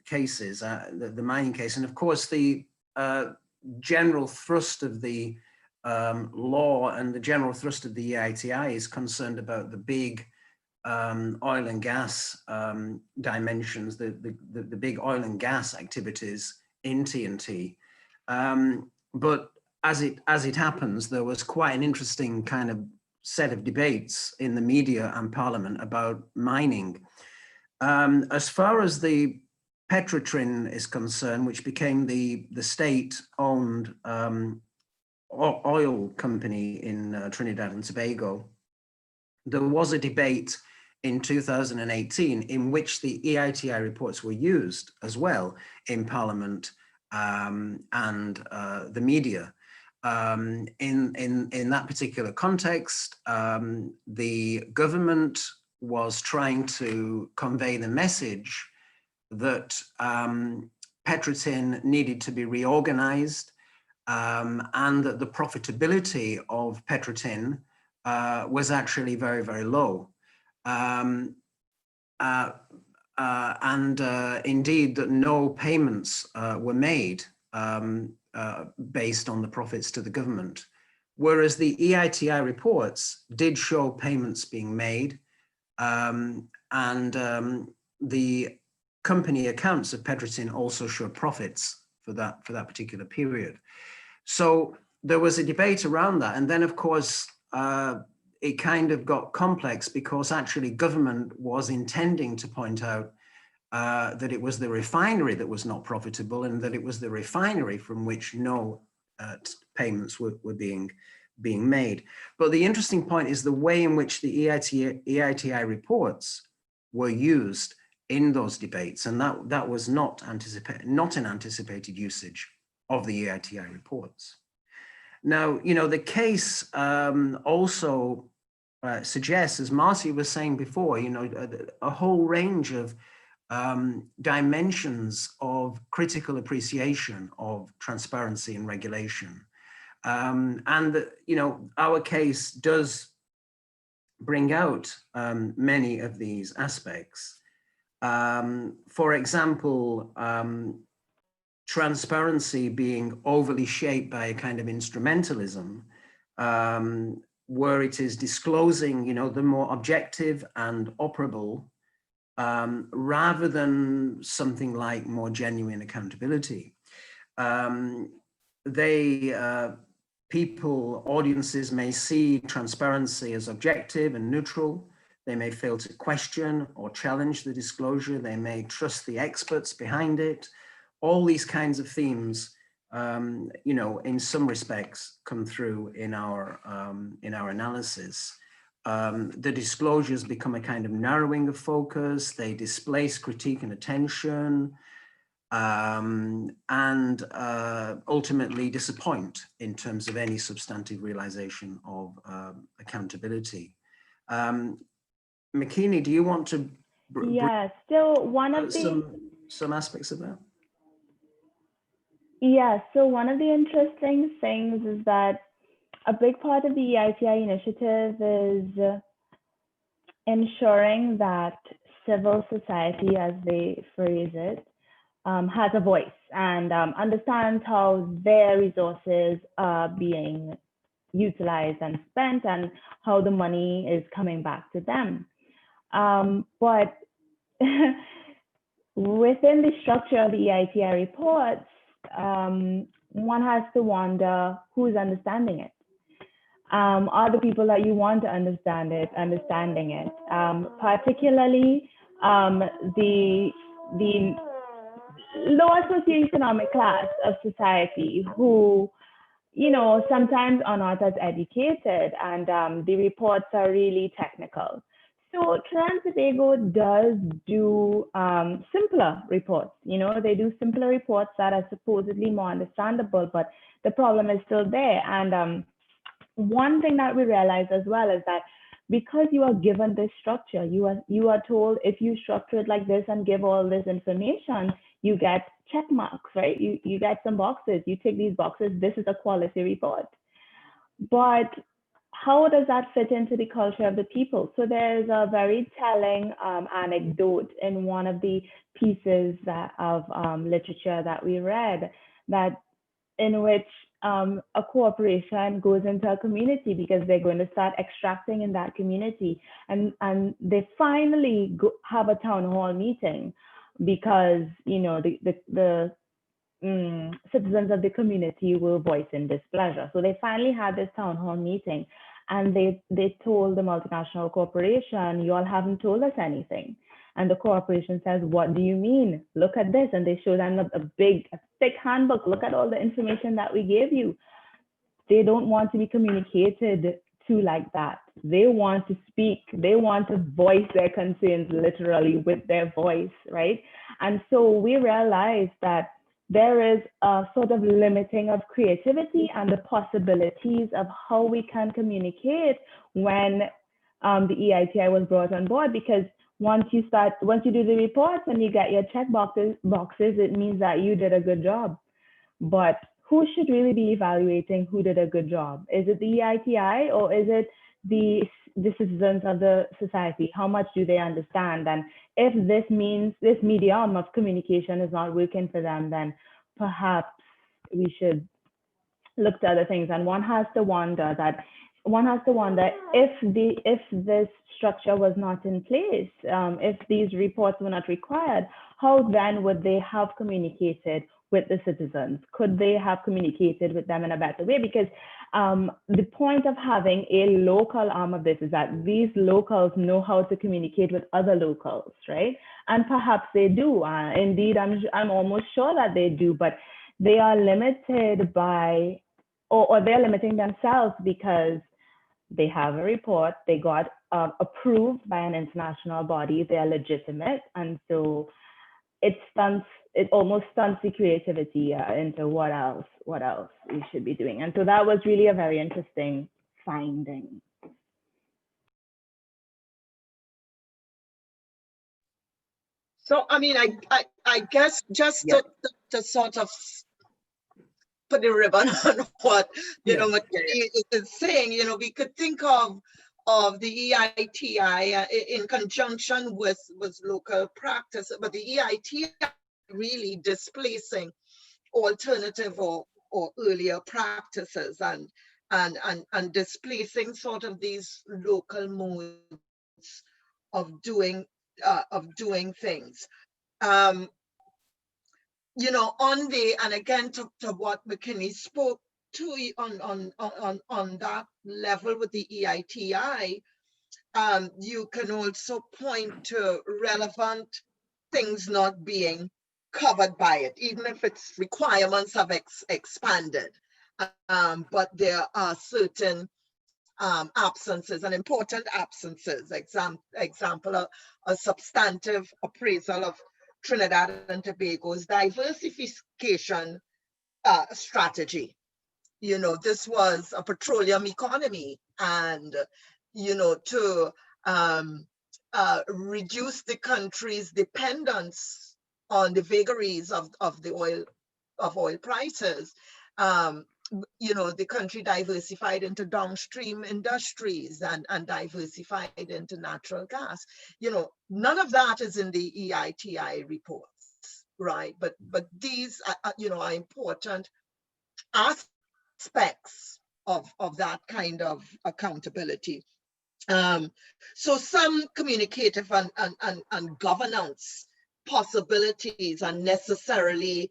Speaker 1: cases, the mining case, and of course the general thrust of the law and the general thrust of the EITI is concerned about the big oil and gas dimensions, the big oil and gas activities in TNT. But as it happens, there was quite an interesting kind of set of debates in the media and Parliament about mining. As far as the Petrotrin is concerned, which became the state-owned oil company in Trinidad and Tobago, there was a debate in 2018 in which the EITI reports were used as well in Parliament and the media. in that particular context, the government was trying to convey the message that Petrotin needed to be reorganized, and that the profitability of Petrotin was actually very, very low. Indeed, that no payments were made based on the profits to the government. Whereas the EITI reports did show payments being made, the company accounts of Petrotin also showed profits for that particular period. So there was a debate around that. And then, of course, it kind of got complex because actually government was intending to point out that it was the refinery that was not profitable, and that it was the refinery from which no payments were being made. But the interesting point is the way in which the EITI reports were used in those debates, and that was not an anticipated usage of the EITI reports. Now, you know, the case also suggests, as Marcy was saying before, you know, a whole range of dimensions of critical appreciation of transparency and regulation. You know, our case does bring out many of these aspects. For example, transparency being overly shaped by a kind of instrumentalism, where it is disclosing, you know, the more objective and operable, rather than something like more genuine accountability. Audiences may see transparency as objective and neutral. They may fail to question or challenge the disclosure. They may trust the experts behind it. All these kinds of themes, you know, in some respects come through in our analysis. The disclosures become a kind of narrowing of focus. They displace critique and attention, and ultimately disappoint in terms of any substantive realization of accountability. Makini, do you want to
Speaker 4: so one of
Speaker 1: some aspects of that?
Speaker 4: Yeah, so one of the interesting things is that a big part of the EITI initiative is ensuring that civil society, as they phrase it, has a voice and understands how their resources are being utilized and spent, and how the money is coming back to them. But within the structure of the EITI reports, one has to wonder who's understanding it. Are the people that you want to understand it understanding it? Particularly the lower socioeconomic class of society, who, you know, sometimes are not as educated, and the reports are really technical. So Trinidad and Tobago does do simpler reports. You know, they do simpler reports that are supposedly more understandable, but the problem is still there. And one thing that we realize as well is that because you are given this structure, you are told, if you structure it like this and give all this information, you get check marks, right? You get some boxes. You tick these boxes. This is a quality report. But how does that fit into the culture of the people? So there's a very telling anecdote in one of the pieces of literature that we read, that in which a corporation goes into a community because they're going to start extracting in that community, and they finally have a town hall meeting because, you know, the citizens of the community were voicing displeasure. So they finally had this town hall meeting, and they told the multinational corporation, you all haven't told us anything. And the corporation says, what do you mean? Look at this. And they show them a thick handbook. Look at all the information that we gave you. They don't want to be communicated to like that. They want to speak. They want to voice their concerns literally with their voice, right? And so we realized that there is a sort of limiting of creativity and the possibilities of how we can communicate when the EITI was brought on board, because once you do the reports and you get your check boxes, it means that you did a good job. But who should really be evaluating who did a good job? Is it the EITI or is it the citizens of the society? How much do they understand? And if this means this medium of communication is not working for them, then perhaps we should look to other things. And one has to wonder if this structure was not in place, if these reports were not required, how then would they have communicated with the citizens? Could they have communicated with them in a better way? Because the point of having a local arm of this is that these locals know how to communicate with other locals, right? And perhaps they do. Indeed, I'm almost sure that they do, but they are limited by, or they're limiting themselves because they have a report, they got approved by an international body, they are legitimate, and so it almost stunts the creativity into what else we should be doing. And so that was really a very interesting finding.
Speaker 5: So, I mean, I guess just to sort of put the ribbon on what, McKinney is saying, we could think of the EITI in conjunction with local practice, but the EITI really displacing alternative or earlier practices and displacing sort of these local modes of doing things. And again to what McKinney spoke to on that level with the EITI, you can also point to relevant things not being covered by it, even if its requirements have expanded. But there are certain absences and important absences. Example, a substantive appraisal of Trinidad and Tobago's diversification strategy. This was a petroleum economy, and to reduce the country's dependence on the vagaries of oil prices. The country diversified into downstream industries and diversified into natural gas. None of that is in the EITI reports, right? But these are important aspects of that kind of accountability. So some communicative and governance possibilities are necessarily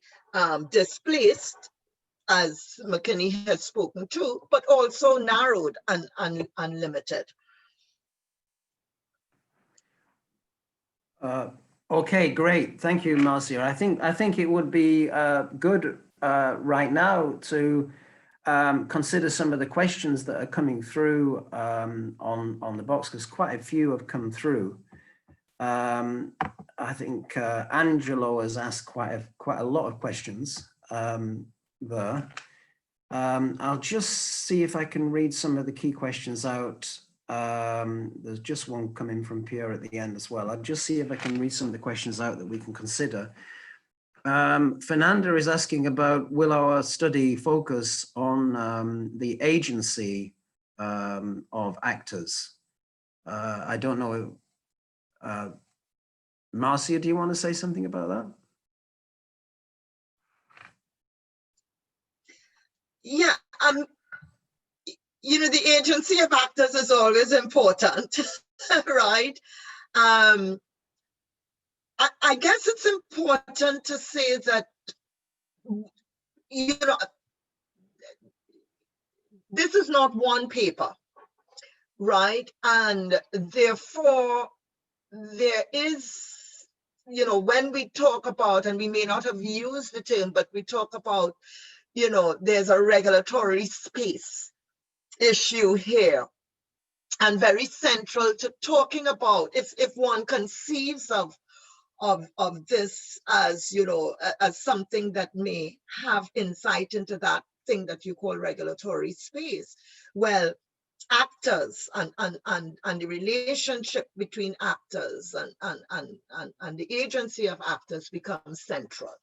Speaker 5: displaced, as McKinney has spoken to, but also narrowed and limited.
Speaker 1: Okay, great. Thank you, Marcia. I think it would be good right now to consider some of the questions that are coming through on the box, because quite a few have come through. I think Angelo has asked quite a lot of questions there. I'll just see if I can read some of the key questions out. There's just one coming from Pierre at the end as well. I'll just see if I can read some of the questions out that we can consider. Fernanda is asking about, will our study focus on the agency of actors? I don't know. Marcia, do you want to say something about that?
Speaker 5: Yeah, the agency of actors is always important, right? I guess it's important to say that, this is not one paper, right? And therefore, there is, when we talk about, and we may not have used the term, but we talk about, there's a regulatory space issue here, and very central to talking about, if one conceives of of this as, you know, as something that may have insight into that thing that you call regulatory space. Well, actors and the relationship between actors and the agency of actors becomes central.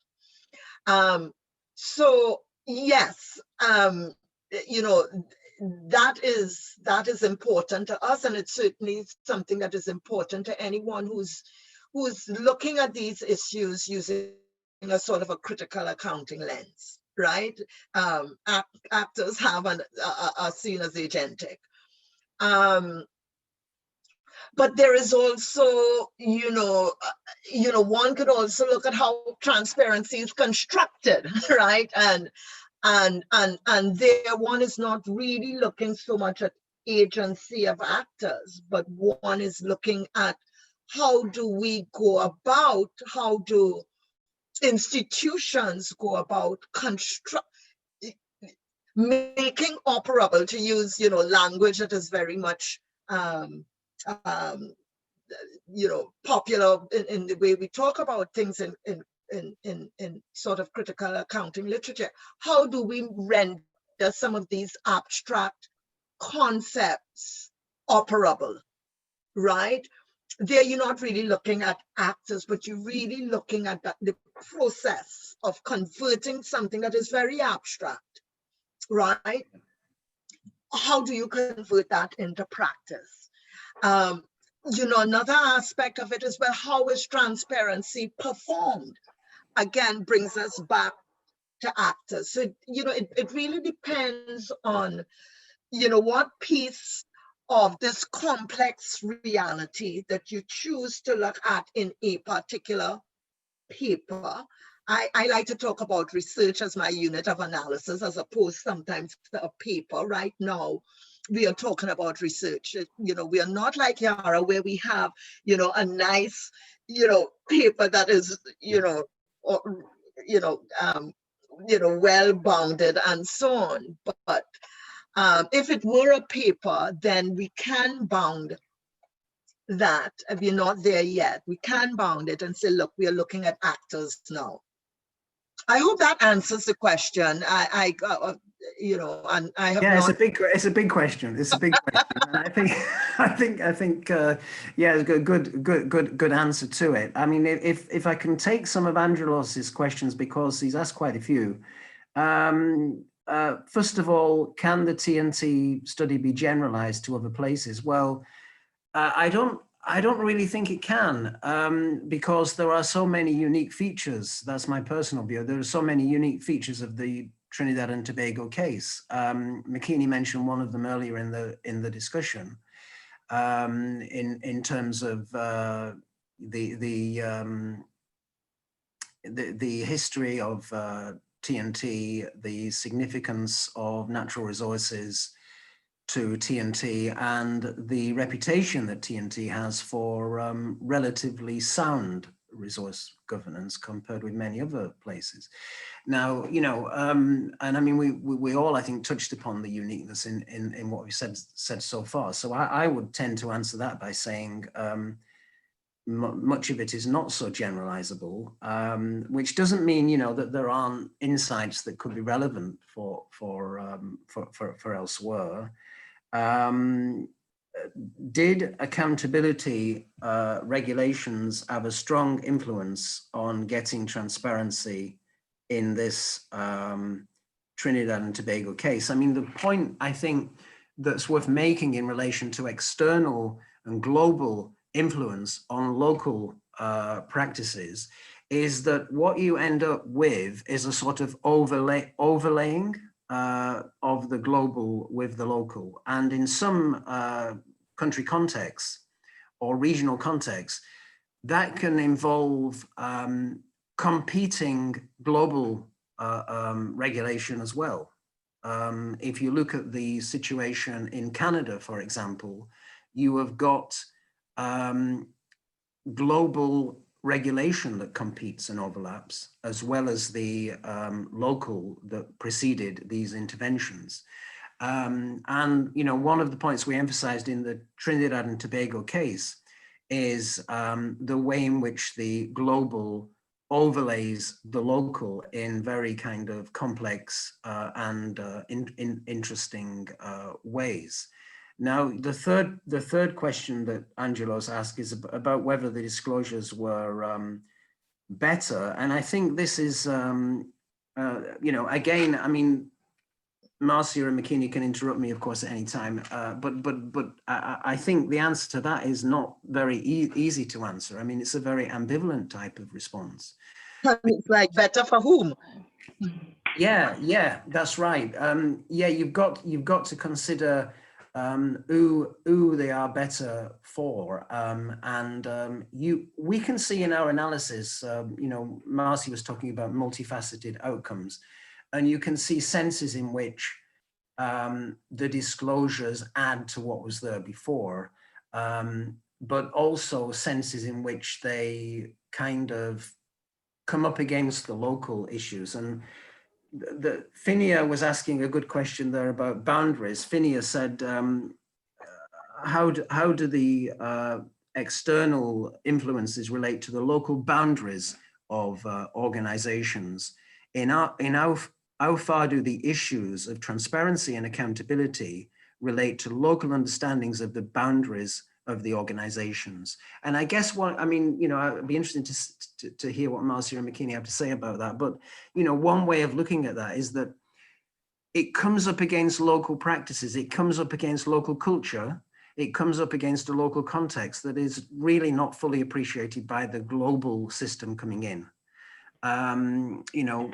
Speaker 5: So yes, you know, that is important to us, and it's certainly something that is important to anyone who's looking at these issues using a sort of a critical accounting lens, right? Actors are seen as agentic. But there is also, you know, one could also look at how transparency is constructed, right? And there one is not really looking so much at agency of actors, but one is looking at how do we go about, how do institutions go about making operable, to use, you know, language that is very much you know, popular in the way we talk about things in sort of critical accounting literature. How do we render some of these abstract concepts operable, right? There you're not really looking at actors, but you're really looking at the process of converting something that is very abstract, right? How do you convert that into practice? You know, another aspect of it is, well, how is transparency performed? Again, brings us back to actors. So, you know, it really depends on, you know, what piece of this complex reality that you choose to look at in a particular paper. I like to talk about research as my unit of analysis, as opposed sometimes to a paper. Right now, we are talking about research. You know, we are not like Yara, where we have, you know, a nice, you know, paper that is, you know, or, you know, well bounded and so on. But if it were a paper, then we can bound that. If you're not there yet, we can bound it and say, look, we are looking at actors now. I hope that answers the question. You know, and I have
Speaker 1: yeah,
Speaker 5: not.
Speaker 1: it's a big question. It's a big question. And I think, yeah, it's a good answer to it. I mean, if I can take some of Angelos's questions, because he's asked quite a few. First of all, can the TNT study be generalized to other places? Well, I don't really think it can, because there are so many unique features. That's my personal view. There are so many unique features of the Trinidad and Tobago case. McKinney mentioned one of them earlier in the discussion, in terms of the history of TNT, the significance of natural resources to TNT, and the reputation that TNT has for relatively sound resource governance compared with many other places. Now, you know, and I mean, we all, I think, touched upon the uniqueness in what we said so far. So I would tend to answer that by saying much of it is not so generalizable, which doesn't mean, you know, that there aren't insights that could be relevant for elsewhere. Did accountability regulations have a strong influence on getting transparency in this Trinidad and Tobago case? I mean, the point I think that's worth making in relation to external and global influence on local practices is that what you end up with is a sort of overlaying of the global with the local. And in some country contexts or regional contexts, that can involve competing global regulation as well. If you look at the situation in Canada, for example, you have got global regulation that competes and overlaps, as well as the local that preceded these interventions. And, you know, one of the points we emphasized in the Trinidad and Tobago case is the way in which the global overlays the local in very kind of complex and interesting ways. Now, the third question that Angelos asked is about whether the disclosures were better. And I think this is, you know, again, I mean, Marcia and McKinney can interrupt me, of course, at any time, but I think the answer to that is not very easy to answer. I mean, it's a very ambivalent type of response.
Speaker 5: It's like better for whom?
Speaker 1: Yeah, that's right. Yeah, you've got to consider who they are better for, and we can see in our analysis. You know, Marcy was talking about multifaceted outcomes. And you can see senses in which the disclosures add to what was there before, but also senses in which they kind of come up against the local issues. And Phinia was asking a good question there about boundaries. Phinia said, how do the external influences relate to the local boundaries of organizations? How far do the issues of transparency and accountability relate to local understandings of the boundaries of the organizations? And I guess I mean, you know, I'd be interested to hear what Marcia and McKinney have to say about that. But, you know, one way of looking at that is that it comes up against local practices. It comes up against local culture. It comes up against a local context that is really not fully appreciated by the global system coming in. You know,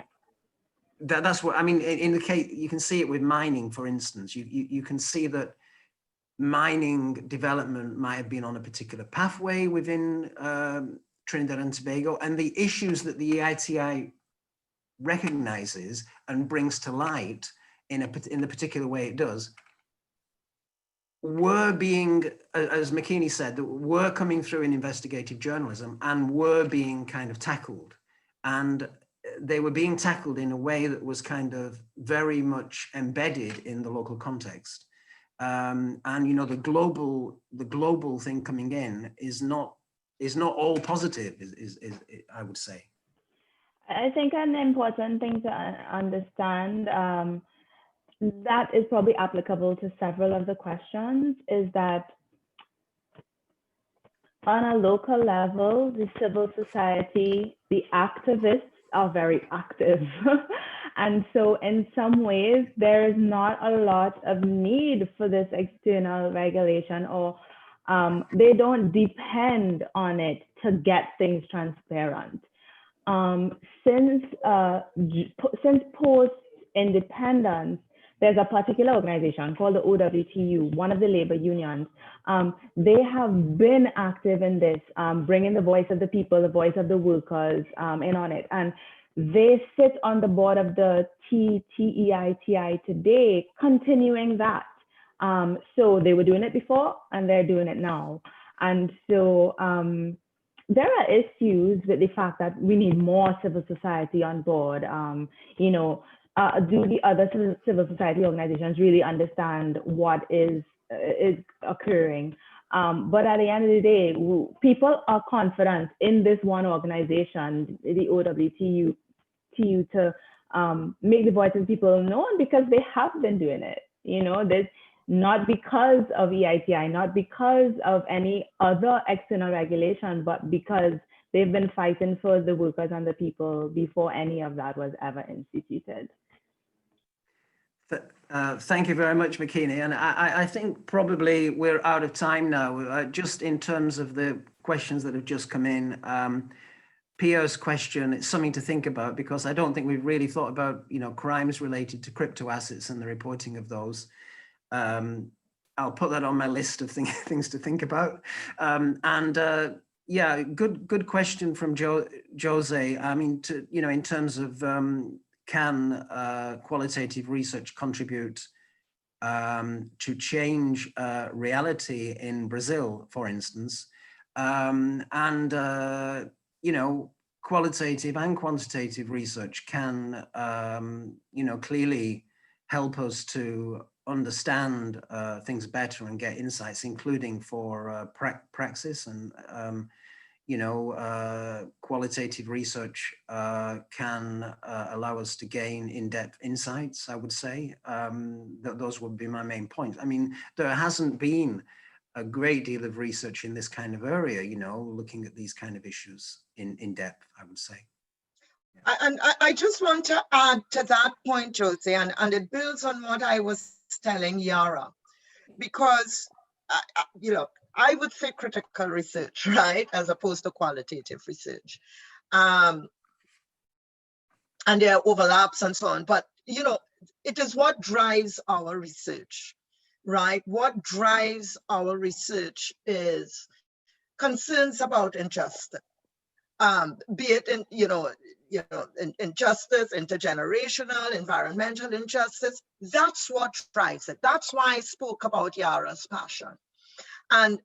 Speaker 1: that's what I mean. In the case, you can see it with mining, for instance. You can see that mining development might have been on a particular pathway within Trinidad and Tobago, and the issues that the EITI recognizes and brings to light in the particular way it does were being, as McKinney said, that were coming through in investigative journalism and were being kind of tackled. And they were being tackled in a way that was kind of very much embedded in the local context. And you know, the global thing coming in is not all positive, is I would say.
Speaker 4: I think an important thing to understand that is probably applicable to several of the questions is that on a local level, the civil society, the activists are very active. And so in some ways, there is not a lot of need for this external regulation, or they don't depend on it to get things transparent. Since post-independence, there's a particular organization called the OWTU, one of the labor unions. They have been active in this, bringing the voice of the people, the voice of the workers in on it. And they sit on the board of the TEITI today, continuing that. So they were doing it before and they're doing it now. And so there are issues with the fact that we need more civil society on board. You know, do the other civil society organizations really understand what is occurring? But at the end of the day, people are confident in this one organization, the OWTU, to make the voices of people known because they have been doing it. You know, there's not because of EITI, not because of any other external regulation, but because they've been fighting for the workers and the people before any of that was ever instituted.
Speaker 1: Thank you very much, McKinney. And I think probably we're out of time now. Just in terms of the questions that have just come in, Pierre's question, it's something to think about because I don't think we've really thought about, you know, crimes related to crypto assets and the reporting of those. I'll put that on my list of things to think about. Yeah, good question from Jose. I mean, you know, in terms of can qualitative research contribute to change reality in Brazil, for instance? You know, qualitative and quantitative research can, you know, clearly help us to understand things better and get insights, including for praxis and, you know, qualitative research can allow us to gain in-depth insights, I would say. Those would be my main points. I mean, there hasn't been a great deal of research in this kind of area, you know, looking at these kind of issues in depth, I would say.
Speaker 5: And I just want to add to that point, Josie, and it builds on what I was telling Yara, because, you know, I would say critical research, right, as opposed to qualitative research. And there are overlaps and so on, but, you know, it is what drives our research, right? What drives our research is concerns about injustice, be it in, injustice, intergenerational, environmental injustice. That's what drives it. That's why I spoke about Yara's passion. And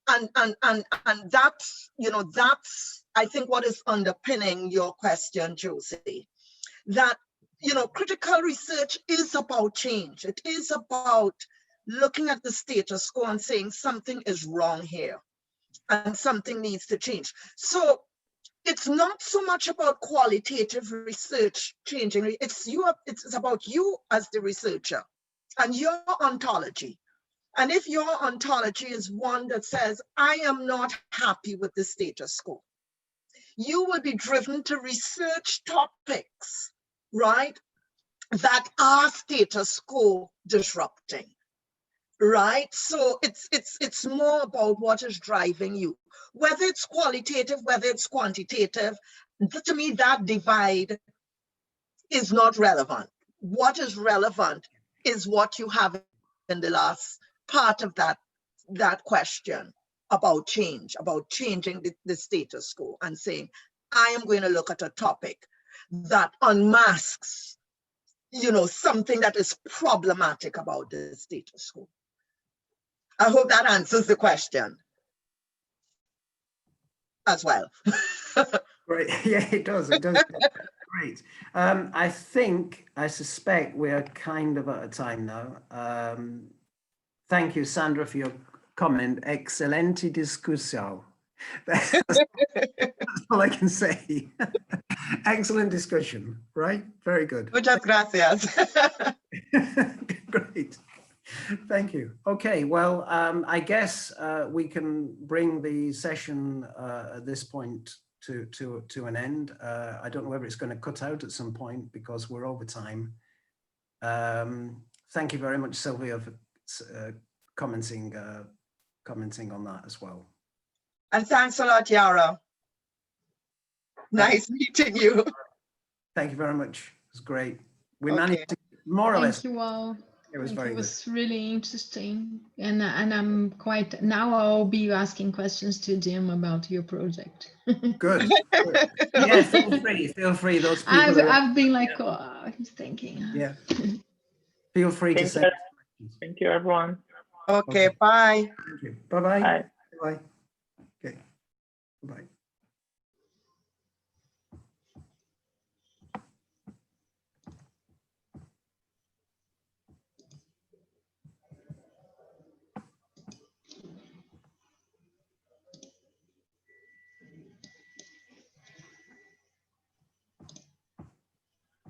Speaker 5: that's, you know, that's, I think, what is underpinning your question, Josie, that, you know, critical research is about change. It is about looking at the status quo and saying something is wrong here and something needs to change. So it's not so much about qualitative research changing. It's about you as the researcher and your ontology. And if your ontology is one that says, I am not happy with the status quo, you will be driven to research topics, right, that are status quo disrupting, right? So it's more about what is driving you, whether it's qualitative, whether it's quantitative. To me, that divide is not relevant. What is relevant is what you have in the last part of that question about change, about changing the status quo and saying, I am going to look at a topic that unmasks, you know, something that is problematic about the status quo. I hope that answers the question as well.
Speaker 1: Right. Yeah, it does. It does. Great. I suspect we are kind of out of time now. Thank you, Sandra, for your comment. Excelente discussão. That's all I can say. Excellent discussion, right? Very good.
Speaker 5: Muchas gracias.
Speaker 1: Great. Thank you. Okay, well, I guess we can bring the session at this point to an end. I don't know whether it's going to cut out at some point because we're over time. Thank you very much, Sylvia, for commenting on that as well.
Speaker 5: And thanks a lot, Yara. Nice meeting you.
Speaker 1: Thank you very much. It was great. We managed to more or less.
Speaker 2: Thank you all.
Speaker 1: It was very good.
Speaker 2: It was really interesting, and I'm quite now. I'll be asking questions to Jim about your project.
Speaker 1: Good. Yeah, feel free. Feel free. Those people.
Speaker 2: I've been like, oh, I'm thinking.
Speaker 1: Yeah. Feel free to say.
Speaker 3: Thank you, everyone.
Speaker 5: Okay, bye.
Speaker 1: Thank you. Bye-bye.
Speaker 3: Bye.
Speaker 1: Bye. Okay. Bye.